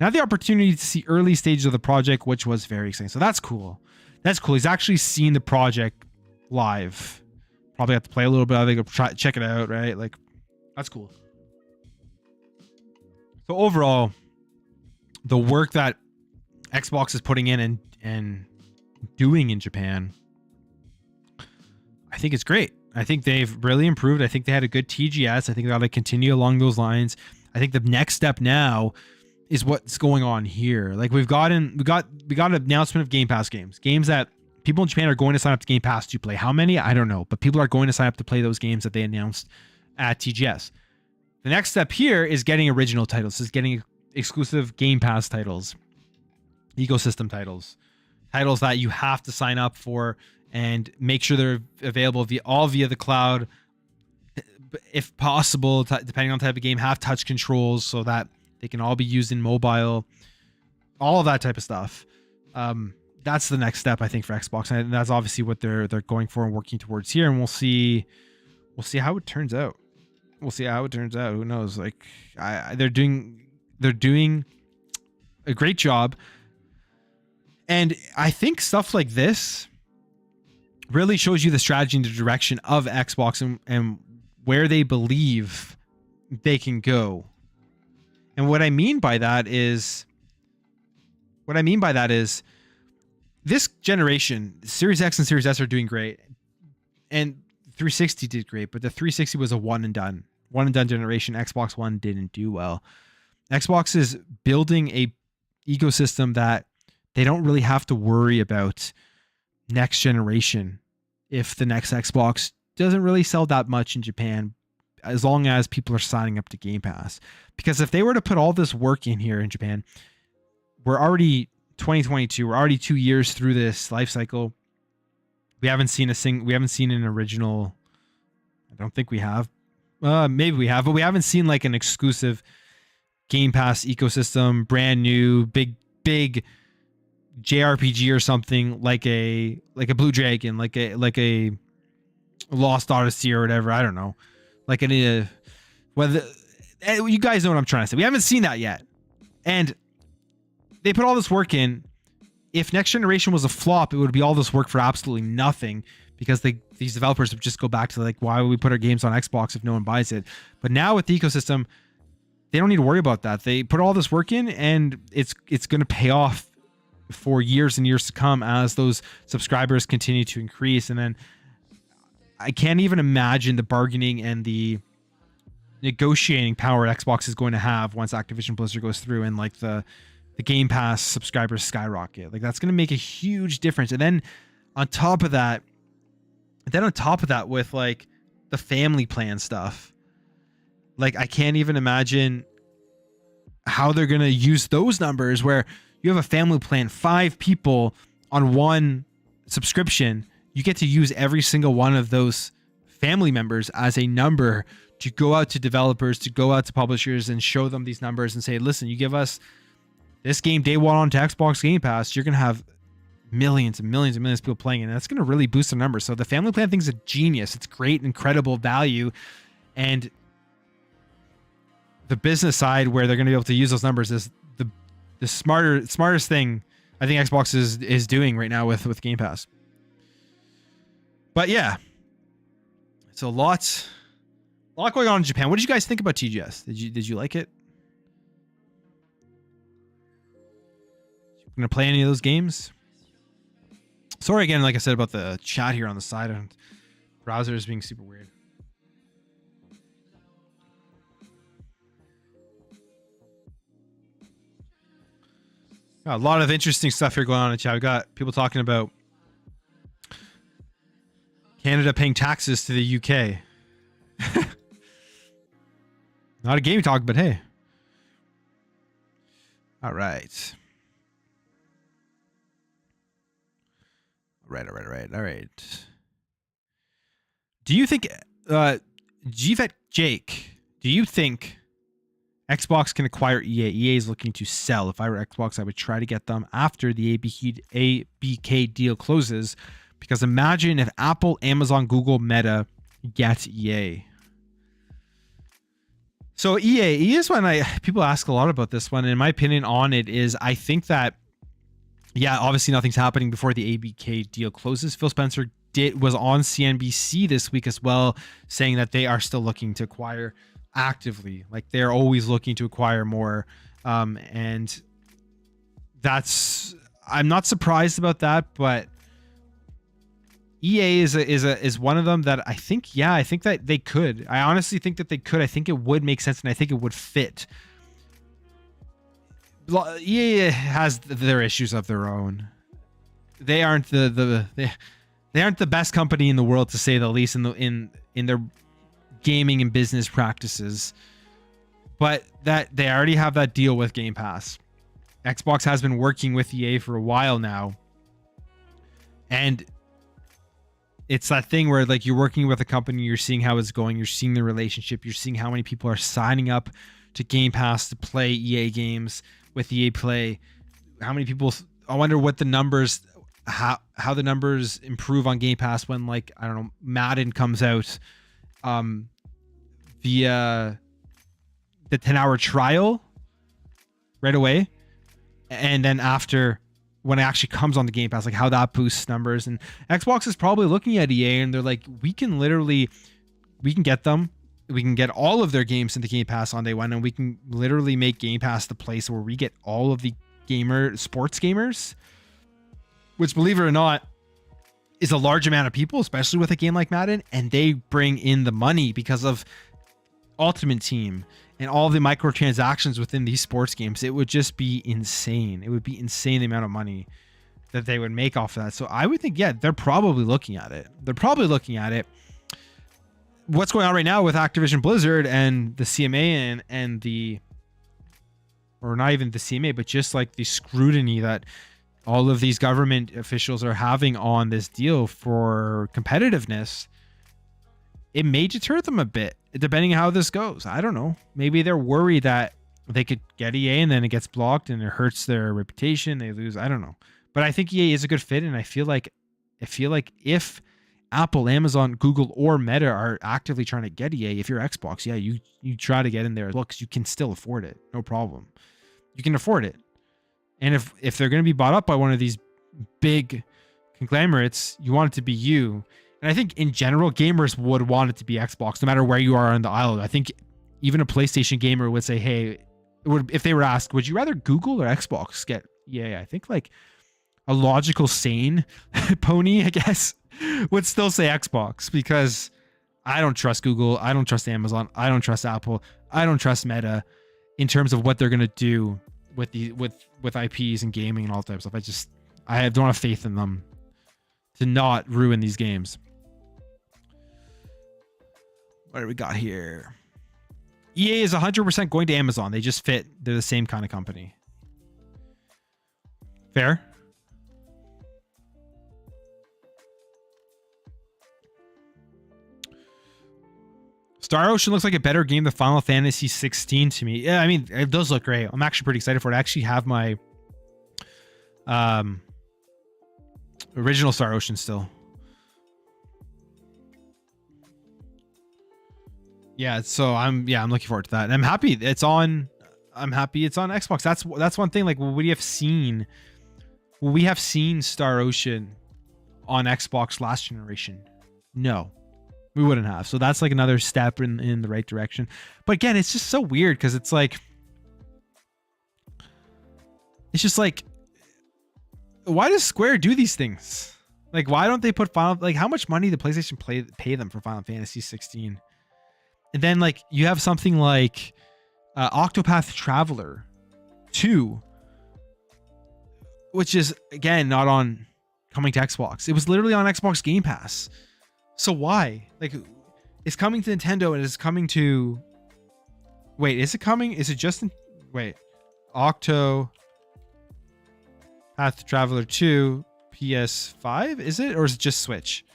had the opportunity to see early stages of the project, which was very exciting. So that's cool. That's cool. He's actually seen the project live. Probably have to play a little bit of it, try check it out, right? Like, that's cool. So overall, the work that Xbox is putting in and doing in Japan, I think it's great. I think they've really improved. I think they had a good TGS. I think they got to continue along those lines. I think the next step now is what's going on here. Like we got an announcement of Game Pass games that people in Japan are going to sign up to Game Pass to play. How many? I don't know, but people are going to sign up to play those games that they announced at TGS. The next step here is getting original titles. Is getting exclusive Game Pass titles, ecosystem titles that you have to sign up for and make sure they're available via the cloud. If possible, depending on the type of game, have touch controls so that they can all be used in mobile, all of that type of stuff. That's the next step, I think, for Xbox, and that's obviously what they're going for and working towards here. And we'll see how it turns out. Who knows? Like, they're doing a great job, and I think stuff like this really shows you the strategy and the direction of Xbox and where they believe they can go. And what I mean by that is this generation, Series X and Series S are doing great, and 360 did great, but the 360 was a one and done generation. Xbox One didn't do well. Xbox is building a ecosystem that they don't really have to worry about next generation if the next Xbox doesn't really sell that much in Japan, as long as people are signing up to Game Pass. Because if they were to put all this work in here in Japan, we're already 2022, we're already 2 years through this life cycle. We haven't seen an original. I don't think we have. Maybe we have, but we haven't seen like an exclusive Game Pass ecosystem, brand new, big JRPG or something like a Blue Dragon, like a Lost Odyssey or whatever. I don't know. Like whether you guys know what I'm trying to say. We haven't seen that yet, and they put all this work in. If next generation was a flop, it would be all this work for absolutely nothing, because these developers would just go back to like, why would we put our games on Xbox if no one buys it? But now with the ecosystem, they don't need to worry about that. They put all this work in, and it's going to pay off for years and years to come as those subscribers continue to increase. And then I can't even imagine the bargaining and the negotiating power Xbox is going to have once Activision Blizzard goes through and like the Game Pass subscribers skyrocket. Like, that's going to make a huge difference. And then on top of that with like the family plan stuff, like I can't even imagine how they're going to use those numbers where you have a family plan, 5 people on one subscription. You get to use every single one of those family members as a number to go out to developers, to go out to publishers and show them these numbers and say, listen, you give us this game day one onto Xbox Game Pass, you're going to have millions and millions and millions of people playing it. And that's going to really boost the numbers. So the family plan thing's a genius. It's great, incredible value. And the business side where they're going to be able to use those numbers is the smartest thing I think Xbox is doing right now with Game Pass. But yeah, it's a lot going on in Japan. What did you guys think about TGS? Did you like it? gonna play any of those games. Sorry again, like I said about the chat here on the side and browsers being super weird. Got a lot of interesting stuff here going on in the chat. We got people talking about Canada paying taxes to the UK. Not a game talk, but hey. All right. All right. Do you think, GVET Jake, do you think Xbox can acquire EA? EA is looking to sell. If I were Xbox, I would try to get them after the ABK deal closes. Because imagine if Apple, Amazon, Google, Meta get EA. So EA is one people ask a lot about this one. And my opinion on it is I think that, yeah, obviously nothing's happening before the ABK deal closes. Phil Spencer was on CNBC this week as well, saying that they are still looking to acquire actively. Like they're always looking to acquire more. And I'm not surprised about that, but EA is one of them that I think that they could. I honestly think that they could. I think it would make sense, and I think it would fit. EA has their issues of their own. They aren't they aren't the best company in the world, to say the least, in their gaming and business practices. But that they already have that deal with Game Pass. Xbox has been working with EA for a while now, and it's that thing where like you're working with a company, you're seeing how it's going, you're seeing the relationship, you're seeing how many people are signing up to Game Pass to play EA games with EA Play. How many people? I wonder what the numbers, how the numbers improve on Game Pass when, like, I don't know, Madden comes out via the 10-hour trial right away, and then after, when it actually comes on the Game Pass, like how that boosts numbers. And Xbox is probably looking at EA and they're like, we can get them. We can get all of their games into Game Pass on day one, and we can literally make Game Pass the place where we get all of the sports gamers, which, believe it or not, is a large amount of people, especially with a game like Madden, and they bring in the money because of Ultimate Team and all the microtransactions within these sports games. It would just be insane. It would be insane the amount of money that they would make off of that. So I would think, yeah, they're probably looking at it. What's going on right now with Activision Blizzard and the CMA and the, or not even the CMA, but just like the scrutiny that all of these government officials are having on this deal for competitiveness, it may deter them a bit, depending on how this goes. I don't know. Maybe they're worried that they could get EA and then it gets blocked and it hurts their reputation. They lose. I don't know. But I think EA is a good fit, and I feel like if Apple, Amazon, Google, or Meta are actively trying to get EA, if you're Xbox, yeah, you try to get in there as well, because you can still afford it. No problem. You can afford it. And if they're going to be bought up by one of these big conglomerates, you want it to be you. And I think in general, gamers would want it to be Xbox, no matter where you are on the aisle. I think even a PlayStation gamer would say, hey, if they were asked, would you rather Google or Xbox get EA? I think like a logical, sane pony, I guess, would still say Xbox, because I don't trust Google. I don't trust Amazon. I don't trust Apple. I don't trust Meta in terms of what they're going to do with IPs and gaming and all that type of stuff. I don't have faith in them to not ruin these games. What do we got here? EA is 100% going to Amazon. They just fit. They're the same kind of company. Fair. Star Ocean looks like a better game than Final Fantasy 16 to me. Yeah, I mean, it does look great. I'm actually pretty excited for it. I actually have my original Star Ocean still. Yeah, so I'm looking forward to that. And I'm happy it's on Xbox. That's one thing. Like, we have seen Star Ocean on Xbox last generation? No. We wouldn't have. So that's like another step in the right direction. But again, it's just so weird, because it's just like Why does Square do these things? Like, why don't they put Final? Like, how much money did PlayStation pay them for Final Fantasy 16? And then like you have something like Octopath Traveler 2, which is again not on coming to Xbox. It was literally on Xbox Game Pass. So why? Like, it's coming to Nintendo and it's coming to. Wait, is it coming? Is it just in? Wait, Octopath Traveler 2 PS5? Is it, or is it just Switch?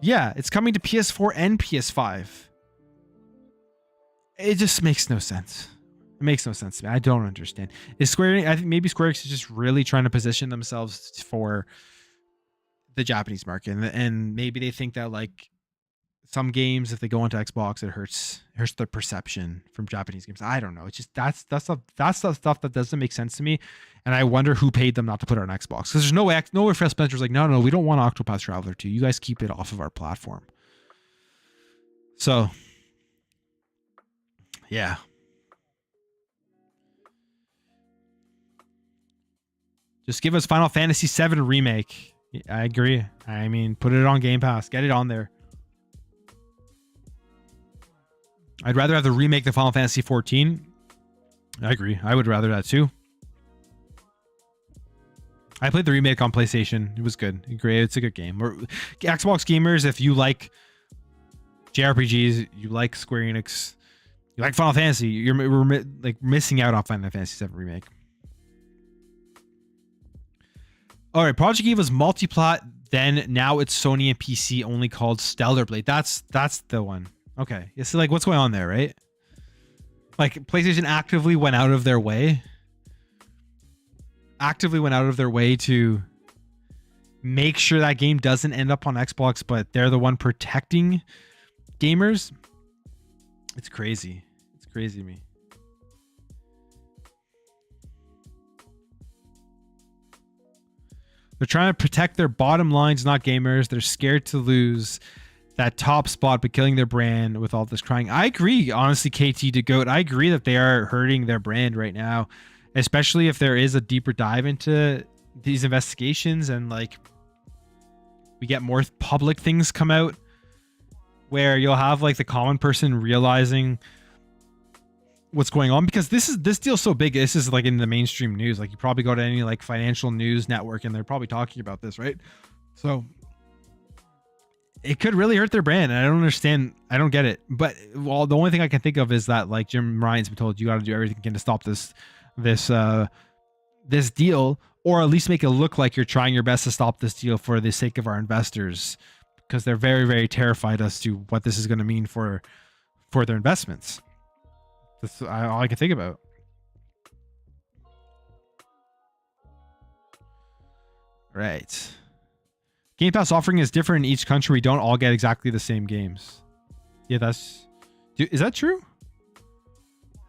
Yeah, it's coming to PS4 and PS5. It just makes no sense. It makes no sense to me. I don't understand. Is Square? I think maybe Square Enix is just really trying to position themselves for the Japanese market, and maybe they think that like some games, if they go onto Xbox, it hurts their perception from Japanese games. I don't know. It's just that's the stuff that doesn't make sense to me, and I wonder who paid them not to put it on Xbox. Because there's no way Phil Spencer's like, no, we don't want Octopath Traveler 2. You guys keep it off of our platform. So, yeah. Just give us Final Fantasy VII Remake. I agree. I mean, put it on Game Pass. Get it on there. I'd rather have the remake than Final Fantasy 14. I agree. I would rather that too. I played the remake on PlayStation. It was good. Great. It's a good game. Xbox gamers, if you like JRPGs, you like Square Enix, you like Final Fantasy, we're like missing out on Final Fantasy 7 Remake. All right, Project Eve was multi-plat, then now it's Sony and PC only called Stellar Blade. That's the one. Okay. Yeah, so like what's going on there, right? Like PlayStation actively went out of their way to make sure that game doesn't end up on Xbox, but they're the one protecting gamers. It's crazy. It's crazy to me. They're trying to protect their bottom lines, not gamers. They're scared to lose that top spot, but killing their brand with all this crying. I agree, honestly, KT to GOAT. I agree that they are hurting their brand right now, especially if there is a deeper dive into these investigations and like we get more public things come out where you'll have like the common person realizing what's going on, because this deal's so big. This is like in the mainstream news. Like you probably go to any like financial news network and they're probably talking about this, right? So it could really hurt their brand. And I don't understand. I don't get it. But well, the only thing I can think of is that like Jim Ryan's been told you got to do everything you can to stop this deal, or at least make it look like you're trying your best to stop this deal for the sake of our investors, because they're very, very terrified as to what this is going to mean for their investments. That's all I can think about. Right. Game Pass offering is different in each country. We don't all get exactly the same games. Yeah, is that true?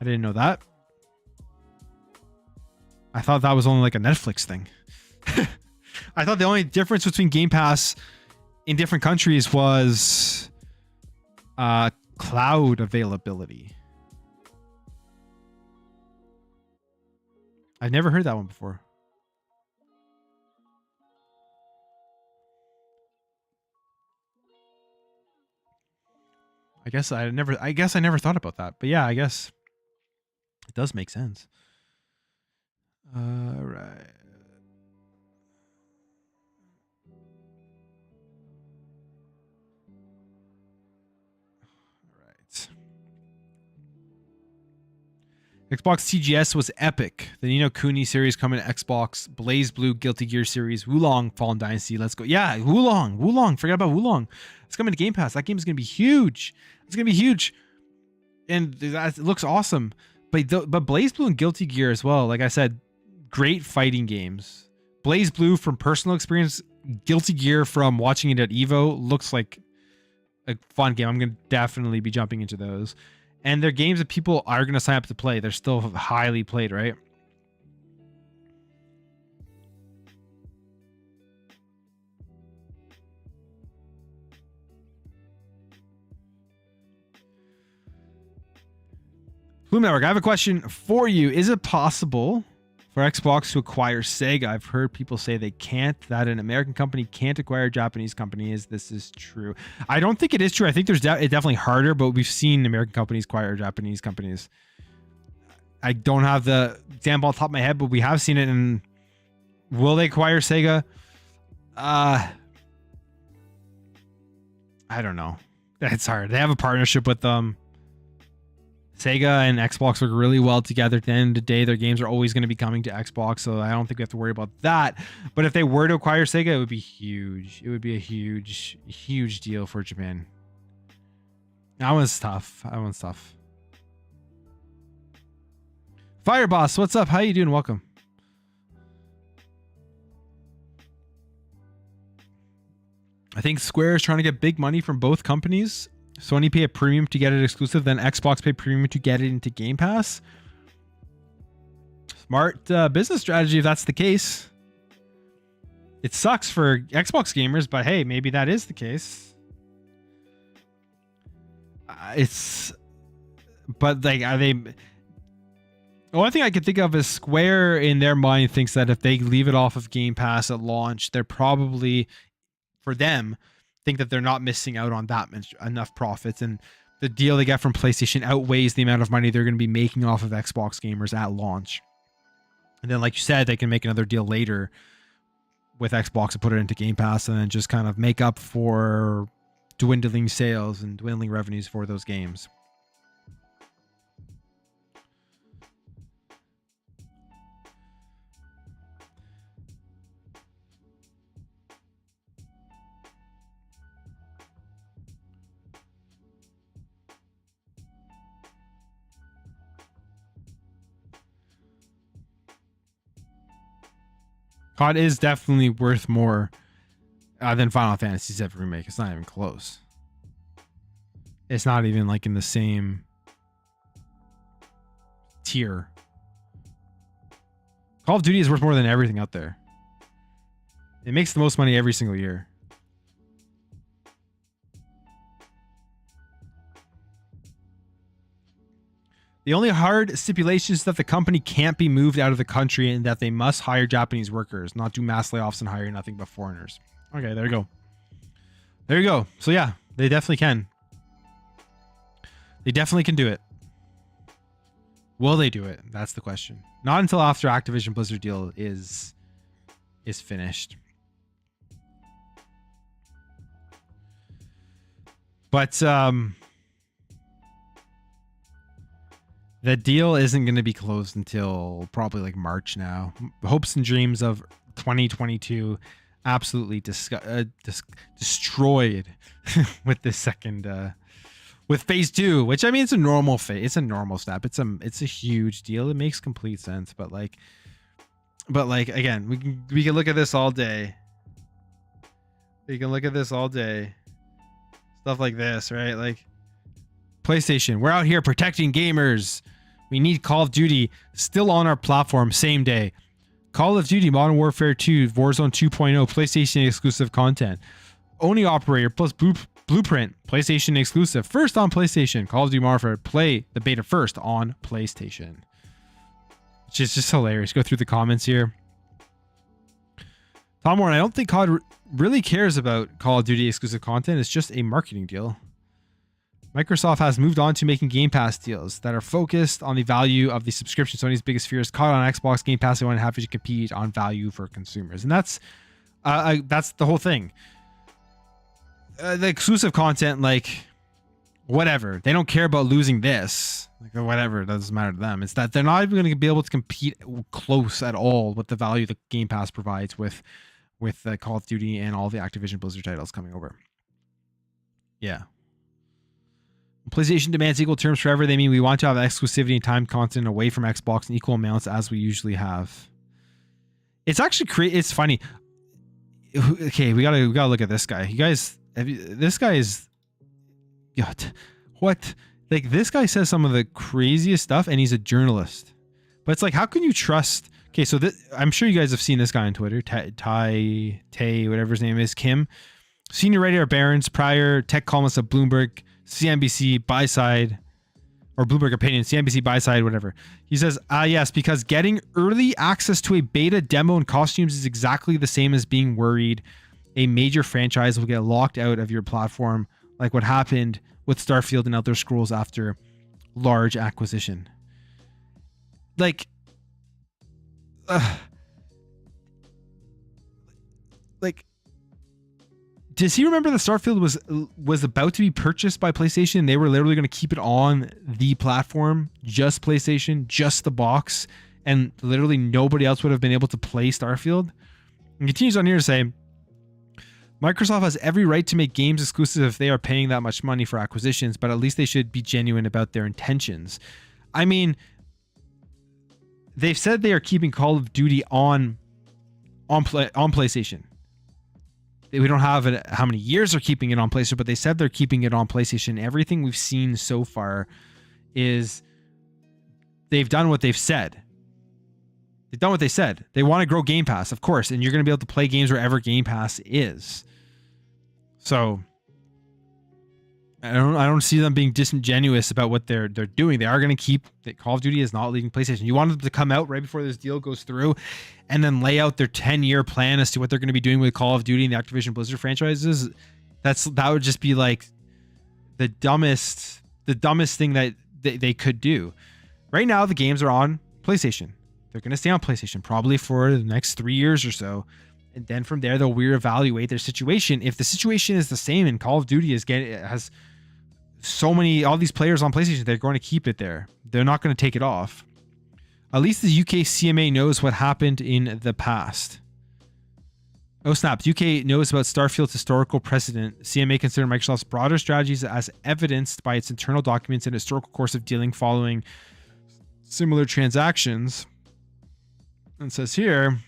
I didn't know that. I thought that was only like a Netflix thing. I thought the only difference between Game Pass in different countries was cloud availability. I've never heard that one before. I guess I never thought about that. But yeah, I guess it does make sense. Right. Xbox TGS was epic. The Ni no Kuni series coming to Xbox. Blaze Blue Guilty Gear series. Wulong Fallen Dynasty. Let's go. Yeah, Wulong. Forget about Wulong. It's coming to Game Pass. That game is going to be huge. It's going to be huge. And that looks awesome. But Blaze Blue and Guilty Gear as well. Like I said, great fighting games. Blaze Blue from personal experience. Guilty Gear from watching it at EVO looks like a fun game. I'm going to definitely be jumping into those. And they're games that people are going to sign up to play. They're still highly played, right? Plume Network, I have a question for you. Is it possible for Xbox to acquire Sega? I've heard people say they can't, that an American company can't acquire a Japanese company. Is this true? I don't think it is true. I think it's definitely harder, but we've seen American companies acquire Japanese companies. I don't have the example on top of my head, but we have seen it. And will they acquire Sega? I don't know. It's hard. They have a partnership with them. Sega and Xbox work really well together. At the end of the day, their games are always going to be coming to Xbox, so I don't think we have to worry about that. But if they were to acquire Sega, it would be huge. It would be a huge, huge deal for Japan. That one's tough. Fireboss, what's up? How you doing? Welcome. I think Square is trying to get big money from both companies. Sony pay a premium to get it exclusive, then Xbox pay premium to get it into Game Pass. Smart business strategy if that's the case. It sucks for Xbox gamers, but hey, maybe that is the case. But like, are they... The only thing I can think of is Square in their mind thinks that if they leave it off of Game Pass at launch, they're probably, for them, think that they're not missing out on that much, enough profits, and the deal they get from PlayStation outweighs the amount of money they're going to be making off of Xbox gamers at launch. And then, like you said, they can make another deal later with Xbox and put it into Game Pass and then just kind of make up for dwindling sales and dwindling revenues for those games. COD is definitely worth more than Final Fantasy VII Remake. It's not even close. It's not even like in the same tier. Call of Duty is worth more than everything out there. It makes the most money every single year. The only hard stipulation is that the company can't be moved out of the country and that they must hire Japanese workers, not do mass layoffs and hire nothing but foreigners. Okay, there you go. There you go. So yeah, they definitely can. They definitely can do it. Will they do it? That's the question. Not until after Activision Blizzard deal is finished. But the deal isn't going to be closed until probably like March now. Hopes and dreams of 2022 absolutely destroyed with this second with phase 2, which I mean it's a normal phase, it's a normal step. It's a huge deal. It makes complete sense, but like again, we can look at this all day. We can look at this all day. Stuff like this, right? Like PlayStation, we're out here protecting gamers. We need Call of Duty still on our platform same day. Call of Duty Modern Warfare 2 Warzone 2.0 PlayStation exclusive content. Only operator plus Blueprint PlayStation exclusive. First on PlayStation. Call of Duty Modern Warfare, play the beta first on PlayStation. Which is just hilarious. Go through the comments here. Tom Warren, I don't think COD really cares about Call of Duty exclusive content. It's just a marketing deal. Microsoft has moved on to making Game Pass deals that are focused on the value of the subscription. Sony's biggest fear is COD on Xbox Game Pass. They want to have to compete on value for consumers, and that's the whole thing. The exclusive content, like whatever, they don't care about losing this. Like whatever, it doesn't matter to them. It's that they're not even going to be able to compete close at all with the value that Game Pass provides with Call of Duty and all the Activision Blizzard titles coming over. Yeah. PlayStation demands equal terms forever. They mean we want to have exclusivity and time content away from Xbox in equal amounts as we usually have. It's actually it's funny. Okay, we gotta look at this guy. You guys, this guy is, God, what? Like this guy says some of the craziest stuff, and he's a journalist. But it's like, how can you trust? Okay, so I'm sure you guys have seen this guy on Twitter, Tay, whatever his name is, Kim, senior writer at Barron's, prior tech columnist at Bloomberg, CNBC, buy side, or Bloomberg Opinion, CNBC buy side, whatever. He says, yes, because getting early access to a beta demo and costumes is exactly the same as being worried a major franchise will get locked out of your platform, like what happened with Starfield and Elder Scrolls after large acquisition. Like, does he remember that Starfield was about to be purchased by PlayStation? They were literally going to keep it on the platform, just PlayStation, just the box, and literally nobody else would have been able to play Starfield. And continues on here to say, Microsoft has every right to make games exclusive if they are paying that much money for acquisitions, but at least they should be genuine about their intentions. I mean, they've said they are keeping Call of Duty on PlayStation. We don't have it, how many years they're keeping it on PlayStation, but they said they're keeping it on PlayStation. Everything we've seen so far is they've done what they've said. They've done what they said. They want to grow Game Pass, of course, and you're going to be able to play games wherever Game Pass is. So I don't see them being disingenuous about what they're doing. They are going to keep that Call of Duty is not leaving PlayStation. You want them to come out right before this deal goes through and then lay out their 10-year plan as to what they're going to be doing with Call of Duty and the Activision Blizzard franchises. That would just be like the dumbest thing that they could do. Right now, the games are on PlayStation. They're going to stay on PlayStation probably for the next 3 years or so. And then from there, they'll reevaluate their situation. If the situation is the same and Call of Duty has all these players on PlayStation, they're going to keep it there. They're not going to take it off. At least the UK CMA knows what happened in the past. Oh snap, the UK knows about Starfield's historical precedent. CMA considered Microsoft's broader strategies as evidenced by its internal documents and historical course of dealing following similar transactions. And says here,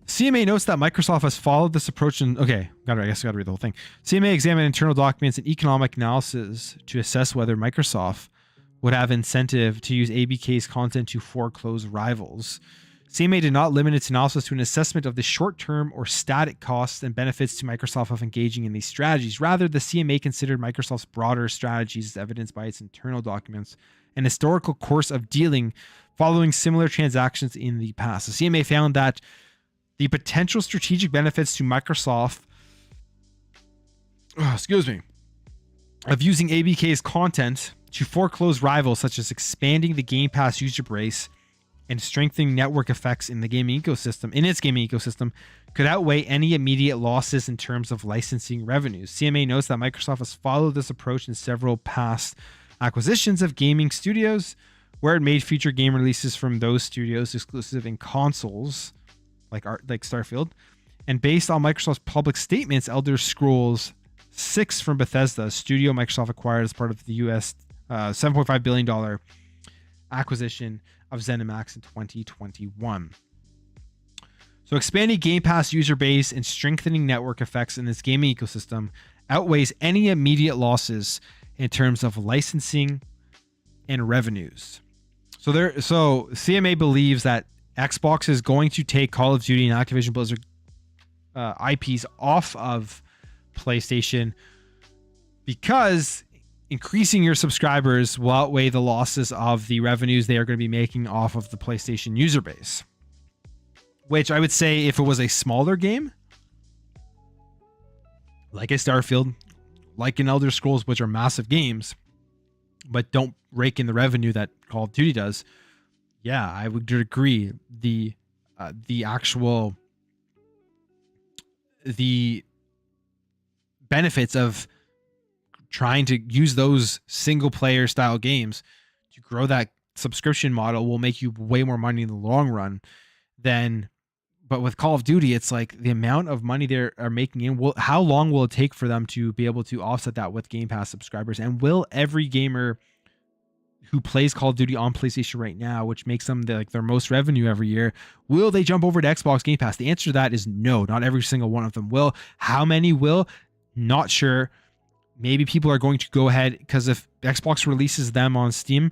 CMA notes that Microsoft has followed this approach and I guess I gotta read the whole thing. CMA examined internal documents and economic analysis to assess whether Microsoft would have incentive to use ABK's content to foreclose rivals. CMA did not limit its analysis to an assessment of the short-term or static costs and benefits to Microsoft of engaging in these strategies. Rather, the CMA considered Microsoft's broader strategies as evidenced by its internal documents and historical course of dealing following similar transactions in the past. The CMA found that the potential strategic benefits to Microsoft, of using ABK's content to foreclose rivals, such as expanding the Game Pass user base and strengthening network effects in its gaming ecosystem, could outweigh any immediate losses in terms of licensing revenues. CMA notes that Microsoft has followed this approach in several past acquisitions of gaming studios, where it made future game releases from those studios exclusive in consoles, like Starfield, and based on Microsoft's public statements, Elder Scrolls 6 from Bethesda, a studio Microsoft acquired as part of the US $7.5 billion acquisition of ZeniMax in 2021. So expanding Game Pass user base and strengthening network effects in this gaming ecosystem outweighs any immediate losses in terms of licensing and revenues. So CMA believes that Xbox is going to take Call of Duty and Activision Blizzard IPs off of PlayStation because increasing your subscribers will outweigh the losses of the revenues they are going to be making off of the PlayStation user base. Which I would say, if it was a smaller game, like a Starfield, like an Elder Scrolls, which are massive games, but don't rake in the revenue that Call of Duty does, yeah, I would agree. The benefits of trying to use those single player style games to grow that subscription model will make you way more money in the long run but with Call of Duty, it's like the amount of money they are making in, how long will it take for them to be able to offset that with Game Pass subscribers? And will every gamer who plays Call of Duty on PlayStation right now, which makes them their most revenue every year, will they jump over to Xbox Game Pass? The answer to that is no. Not every single one of them will. How many will? Not sure. Maybe people are going to go ahead, because if Xbox releases them on Steam,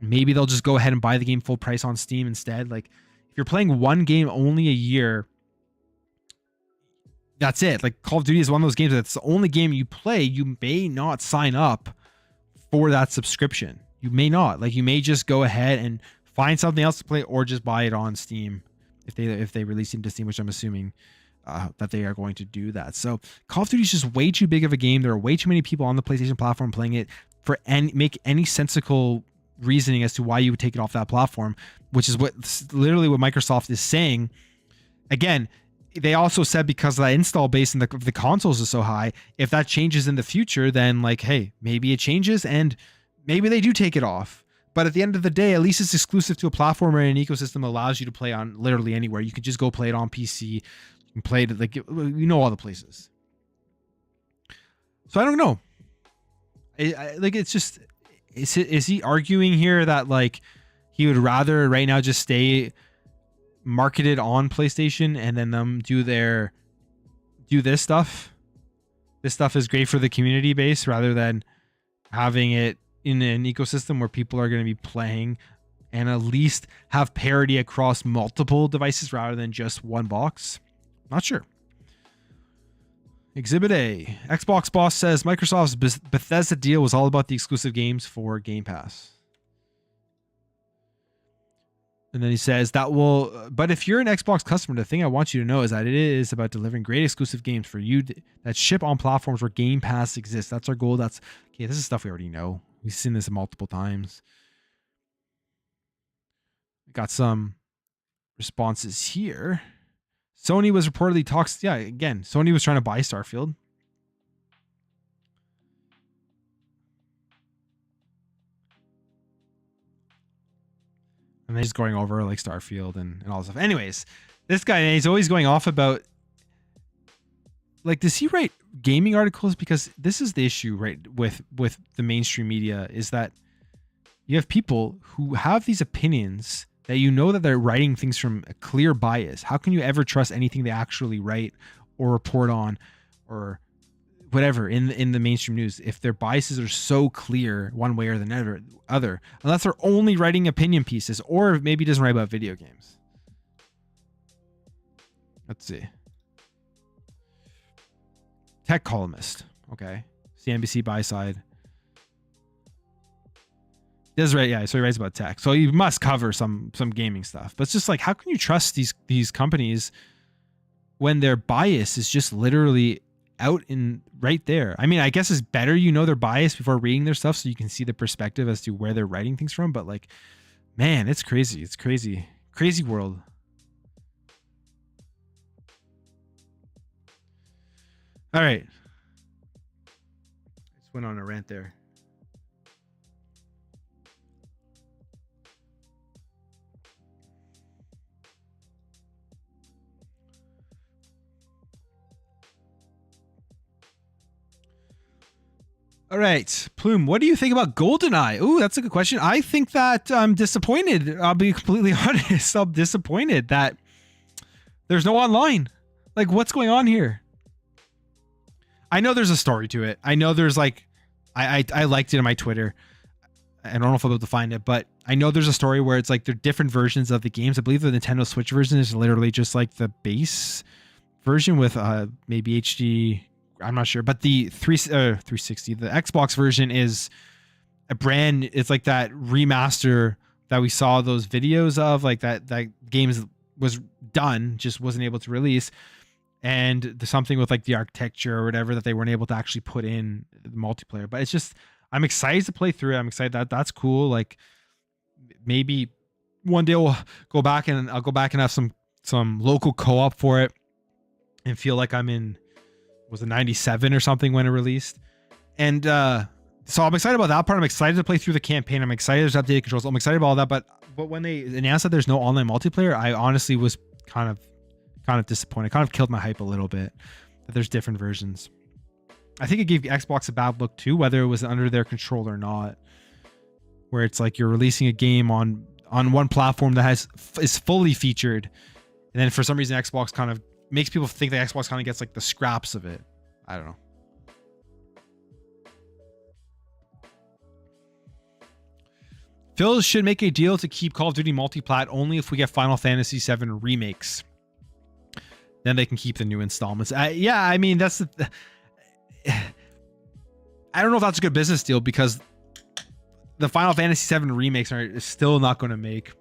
maybe they'll just go ahead and buy the game full price on Steam instead. Like, if you're playing one game only a year, that's it. Like, Call of Duty is one of those games that's the only game you play. You may not sign up for that subscription. You may not. Like, you may just go ahead and find something else to play, or just buy it on Steam if they release it into Steam, which I'm assuming that they are going to do that. So Call of Duty is just way too big of a game. There are way too many people on the PlayStation platform playing it for make any sensical reasoning as to why you would take it off that platform, which is literally what Microsoft is saying. Again, they also said because the install base in the consoles is so high, if that changes in the future, then like, hey, maybe it changes and maybe they do take it off. But at the end of the day, at least it's exclusive to a platform or an ecosystem that allows you to play on literally anywhere. You can just go play it on PC. You can play it like, all the places. So I don't know. It's just, is he arguing here that like he would rather right now just stay marketed on PlayStation and then them do this stuff? This stuff is great for the community base rather than having it in an ecosystem where people are going to be playing and at least have parity across multiple devices rather than just one box. Not sure. Exhibit A. Xbox boss says Microsoft's Bethesda deal was all about the exclusive games for Game Pass. And then he says but if you're an Xbox customer, the thing I want you to know is that it is about delivering great exclusive games for you that ship on platforms where Game Pass exists. That's our goal. This is stuff we already know. We've seen this multiple times. We got some responses here. Sony was reportedly Sony was trying to buy Starfield. And they're just going over like Starfield and all this stuff. Anyways, this guy, he's always going off about, like, does he write gaming articles? Because this is the issue, right, with the mainstream media, is that you have people who have these opinions that that they're writing things from a clear bias. How can you ever trust anything they actually write or report on or whatever in the mainstream news if their biases are so clear one way or the other, unless they're only writing opinion pieces, or maybe doesn't write about video games. Let's see. Tech columnist. Okay. CNBC buy side. Does right, yeah. So he writes about tech. So you must cover some gaming stuff. But it's just like, how can you trust these companies when their bias is just literally out in right there? I mean, I guess it's better their bias before reading their stuff so you can see the perspective as to where they're writing things from. But like, man, it's crazy. It's crazy. Crazy world. All right. Just went on a rant there. All right, Plume, what do you think about GoldenEye? Ooh, that's a good question. I think that I'm disappointed. I'll be completely honest. I'm disappointed that there's no online. Like, what's going on here? I know there's a story to it. I know there's like, I liked it on my Twitter. I don't know if I'll be able to find it, but I know there's a story where it's like they're different versions of the games. I believe the Nintendo Switch version is literally just like the base version with maybe HD. I'm not sure, but the 360, the Xbox version is it's like that remaster that we saw those videos of, like that games was done, just wasn't able to release. And there's something with like the architecture or whatever that they weren't able to actually put in the multiplayer. But it's just, I'm excited to play through it. I'm excited that's cool. Like maybe one day I'll go back and have some local co-op for it and feel like I'm in, was it 97 or something when it released? And so I'm excited about that part. I'm excited to play through the campaign. I'm excited there's updated controls. I'm excited about all that. But when they announced that there's no online multiplayer, I honestly was kind of disappointed. Kind of killed my hype a little bit that there's different versions. I think it gave Xbox a bad look too, whether it was under their control or not. Where it's like you're releasing a game on one platform that is fully featured, and then for some reason Xbox kind of makes people think that Xbox kind of gets like the scraps of it. I don't know. Phil should make a deal to keep Call of Duty multiplat only if we get Final Fantasy VII remakes. Then they can keep the new installments. Yeah, I mean, I don't know if that's a good business deal, because the Final Fantasy VII remakes are still not going to make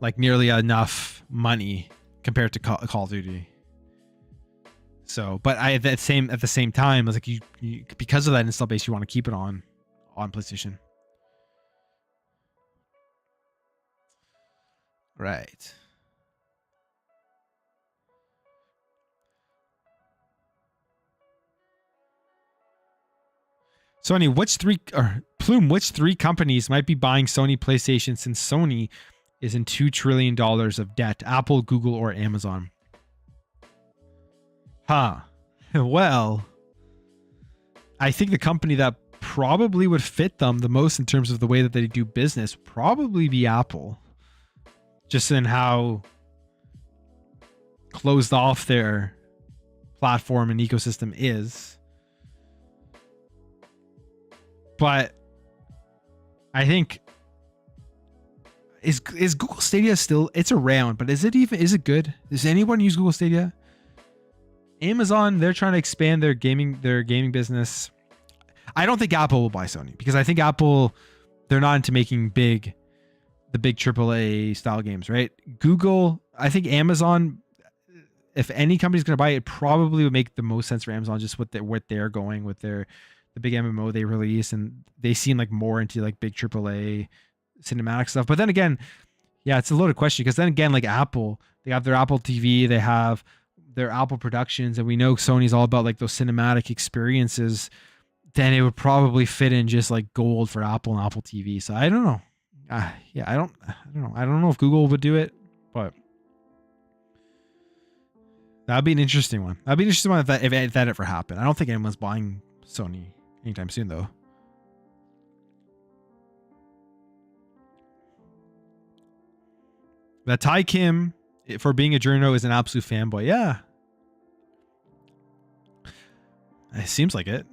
like nearly enough money compared to Call of Duty. So, but at the same time, I was like, you because of that install base, you want to keep it on PlayStation. Right. Sony, which three companies might be buying Sony PlayStation since Sony is in $2 trillion of debt? Apple, Google, or Amazon? Well, I think the company that probably would fit them the most in terms of the way that they do business would probably be Apple. Just in how closed off their platform and ecosystem is. But I think is Google Stadia still, it's around, but is it good? Does anyone use Google Stadia? Amazon, they're trying to expand their gaming business. I don't think Apple will buy Sony because I think Apple, they're not into making the big AAA style games, right? Google, I think Amazon, if any company's going to buy it, probably would make the most sense for Amazon, just what they're going with the big MMO they release, and they seem like more into like big AAA cinematic stuff. But then again, yeah, it's a loaded question because then again, like Apple, they have their Apple TV, they have their Apple Productions, and we know Sony's all about like those cinematic experiences. Then it would probably fit in just like gold for Apple and Apple TV. So I don't know. Yeah, I don't know. I don't know if Google would do it, but that'd be an interesting one. That'd be an interesting one if that ever happened. I don't think anyone's buying Sony anytime soon, though. That Ty Kim, for being a journo, is an absolute fanboy. Yeah. It seems like it.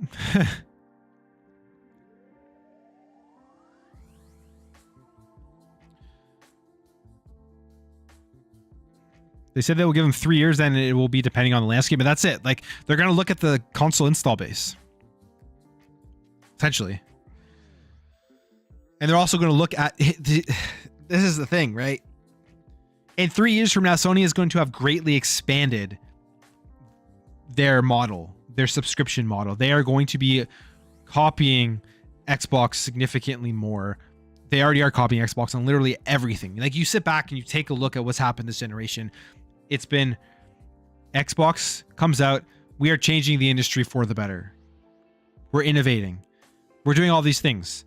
They said they will give him 3 years, then it will be depending on the landscape, but that's it. Like, they're going to look at the console install base. Essentially. And they're also going to look at... This is the thing, right? In 3 years from now, Sony is going to have greatly expanded their model, their subscription model. They are going to be copying Xbox significantly more. They already are copying Xbox on literally everything. Like, you sit back and you take a look at what's happened this generation. It's been Xbox comes out. We are changing the industry for the better. We're innovating. We're doing all these things.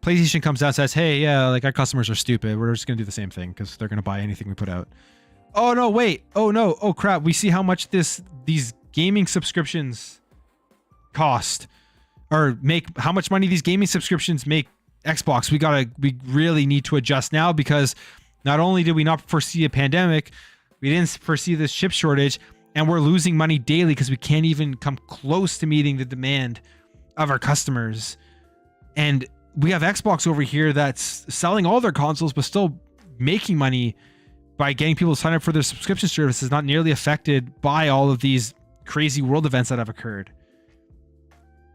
PlayStation comes out and says, hey, yeah, like our customers are stupid. We're just going to do the same thing because they're going to buy anything we put out. Oh, no, wait. Oh, no. Oh, crap. We see how much these gaming subscriptions cost or make, how much money these gaming subscriptions make Xbox. We really need to adjust now because not only did we not foresee a pandemic, we didn't foresee this chip shortage, and we're losing money daily because we can't even come close to meeting the demand of our customers. And we have Xbox over here that's selling all their consoles, but still making money by getting people to sign up for their subscription services, not nearly affected by all of these crazy world events that have occurred.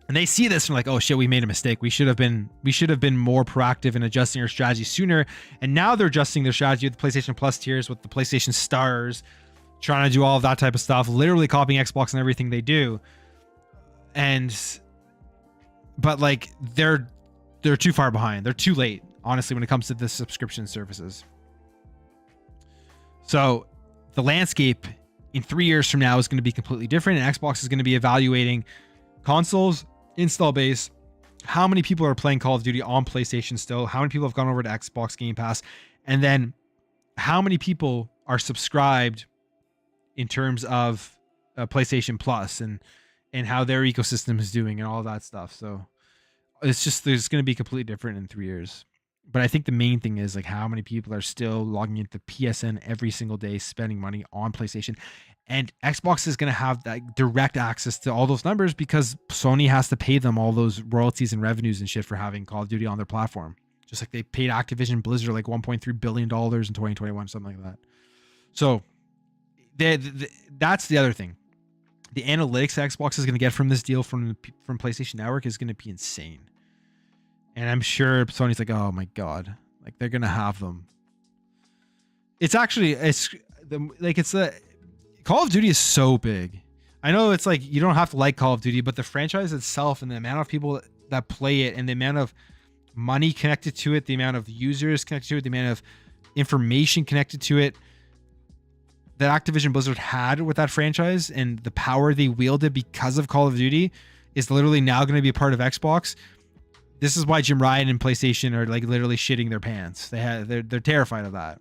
And they see this and like, oh shit, we made a mistake. We should have been more proactive in adjusting our strategy sooner. And now they're adjusting their strategy with the PlayStation Plus tiers, with the PlayStation Stars, trying to do all of that type of stuff, literally copying Xbox and everything they do. But like they're too far behind. They're too late, honestly, when it comes to the subscription services. So the landscape in 3 years from now is going to be completely different, and Xbox is going to be evaluating consoles, install base, how many people are playing Call of Duty on PlayStation still, how many people have gone over to Xbox Game Pass, and then how many people are subscribed in terms of PlayStation Plus and how their ecosystem is doing and all of that stuff. So it's just, there's going to be completely different in 3 years. But I think the main thing is like how many people are still logging into PSN every single day, spending money on PlayStation. And Xbox is going to have that direct access to all those numbers because Sony has to pay them all those royalties and revenues and shit for having Call of Duty on their platform. Just like they paid Activision Blizzard like $1.3 billion in 2021, something like that. So that's the other thing. The analytics that Xbox is going to get from this deal from PlayStation Network is going to be insane. And I'm sure Sony's like, oh my god, like they're gonna have them. It's actually it's the Call of Duty is so big. I know it's like you don't have to like Call of Duty, but the franchise itself and the amount of people that play it and the amount of money connected to it, the amount of users connected to it, the amount of information connected to it that Activision Blizzard had with that franchise and the power they wielded because of Call of Duty is literally now going to be a part of Xbox. This is why Jim Ryan and PlayStation are like literally shitting their pants. They're terrified of that.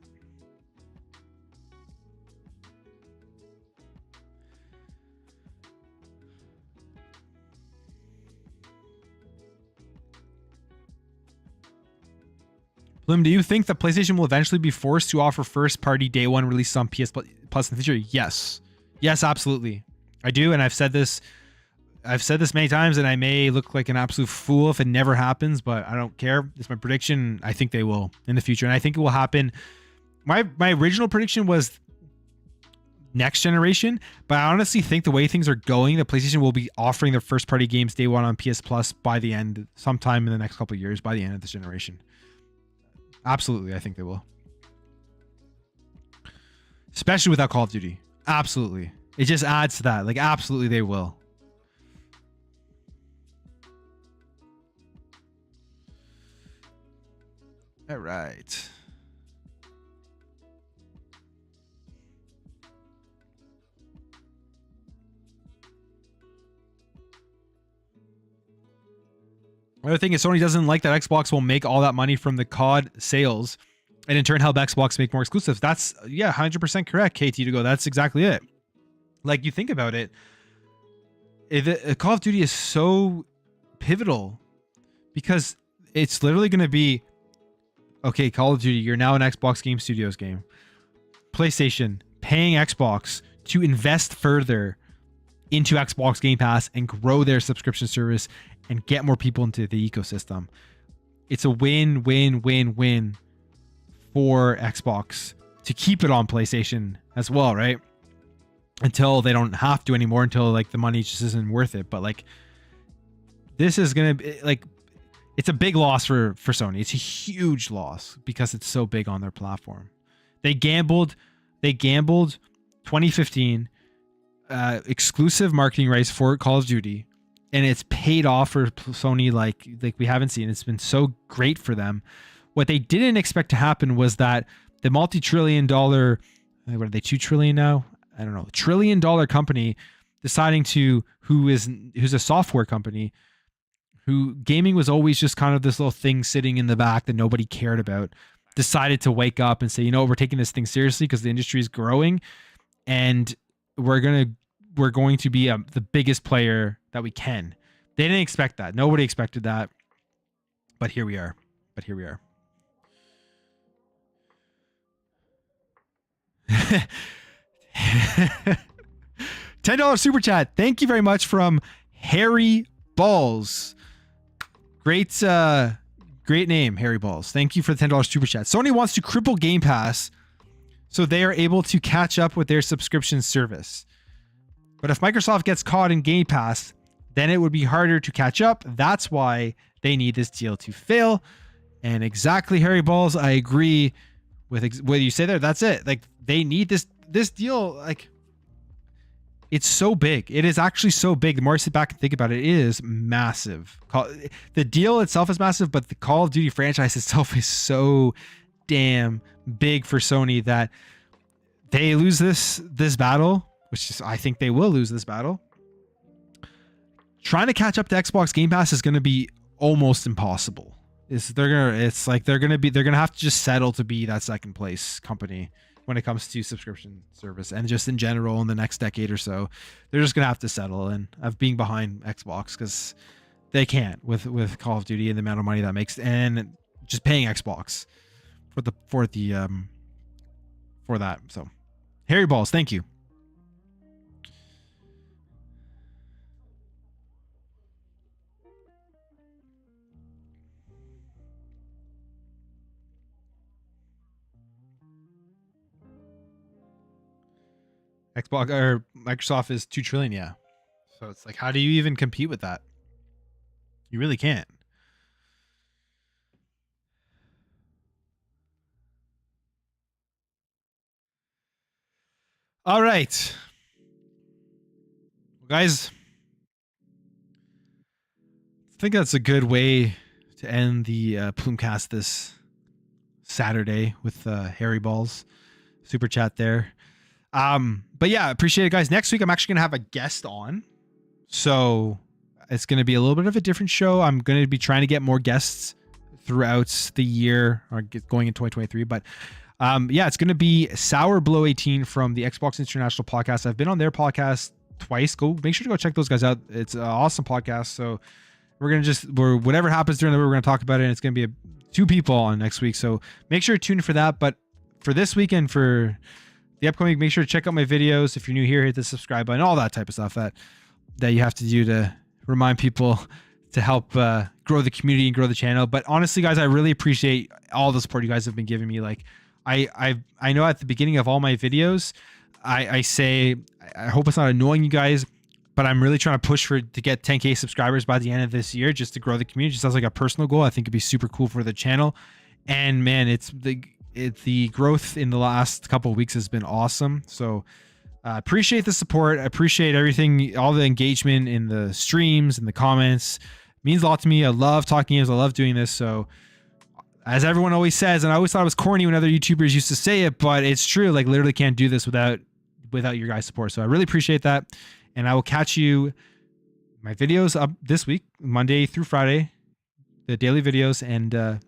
Bloom, do you think that PlayStation will eventually be forced to offer first-party day one releases on PS Plus in the future? Yes. Yes, absolutely. I do, and I've said this many times, and I may look like an absolute fool if it never happens, but I don't care. It's my prediction. I think they will in the future, and I think it will happen. My original prediction was next generation, but I honestly think the way things are going, the PlayStation will be offering their first-party games day one on PS Plus by the end, sometime in the next couple of years, by the end of this generation. Absolutely, I think they will. Especially without Call of Duty. Absolutely. It just adds to that. Like, absolutely they will. All right. Another thing is Sony doesn't like that Xbox will make all that money from the COD sales and in turn help Xbox make more exclusives. That's, 100% correct, KT to go. That's exactly it. Like, you think about it, Call of Duty is so pivotal because it's literally going to be, okay, Call of Duty, you're now an Xbox Game Studios game. PlayStation paying Xbox to invest further into Xbox Game Pass and grow their subscription service and get more people into the ecosystem. It's a win, win, win, win for Xbox to keep it on PlayStation as well, right? Until they don't have to anymore, until like the money just isn't worth it. But like, this is gonna be like, it's a big loss for Sony. It's a huge loss because it's so big on their platform. They gambled 2015 exclusive marketing rights for Call of Duty, and it's paid off for Sony like we haven't seen. It's been so great for them. What they didn't expect to happen was that the multi-trillion-dollar, what are they, 2 trillion now? I don't know, $1 trillion company deciding to, who's a software company, who gaming was always just kind of this little thing sitting in the back that nobody cared about, decided to wake up and say, you know, we're taking this thing seriously because the industry is growing, and we're going to be the biggest player that we can. They didn't expect that. Nobody expected that. But here we are. $10 super chat. Thank you very much from Harry Balls. Great name, Harry Balls. Thank you for the $10 super chat. Sony wants to cripple Game Pass so they are able to catch up with their subscription service. But if Microsoft gets caught in Game Pass, then it would be harder to catch up. That's why they need this deal to fail. And exactly, Harry Balls, I agree with what you say there. That's it. Like, they need this deal. Like, it's so big. It is actually so big. The more I sit back and think about it, it is massive. The deal itself is massive, but the Call of Duty franchise itself is so damn big for Sony that they lose this battle, which is, I think they will lose this battle. Trying to catch up to Xbox Game Pass is going to be almost impossible. They're gonna have to just settle to be that second place company when it comes to subscription service, and just in general in the next decade or so, they're just gonna have to settle and of being behind Xbox because they can't with Call of Duty and the amount of money that makes, and just paying Xbox for that. So, Harry Balls, thank you. Xbox or Microsoft is 2 trillion, yeah. So it's like, how do you even compete with that? You really can't. All right, guys. I think that's a good way to end the Plumecast this Saturday with Harry Balls super chat there. But yeah, appreciate it, guys. Next week, I'm actually gonna have a guest on, so it's gonna be a little bit of a different show. I'm gonna be trying to get more guests throughout the year or going in 2023. But yeah, it's gonna be Sour Blow 18 from the Xbox International Podcast. I've been on their podcast twice. Make sure to go check those guys out. It's an awesome podcast. So whatever happens during the week, we're gonna talk about it. And it's gonna be two people on next week. So make sure to tune in for that. But for this weekend, for the upcoming week, make sure to check out my videos. If you're new here, hit the subscribe button, all that type of stuff that you have to do to remind people to help grow the community and grow the channel. But honestly, guys, I really appreciate all the support you guys have been giving me. Like I know at the beginning of all my videos, I say, I hope it's not annoying you guys, but I'm really trying to push to get 10K subscribers by the end of this year, just to grow the community. It just sounds like a personal goal. I think it'd be super cool for the channel. And man, the growth in the last couple of weeks has been awesome. So appreciate the support. I appreciate everything, all the engagement in the streams and the comments. It means a lot to me. I love talking games. I love doing this. So as everyone always says, and I always thought it was corny when other YouTubers used to say it, but it's true. Like, literally can't do this without your guys' support. So I really appreciate that. And I will catch you, my videos up this week, Monday through Friday, the daily videos, and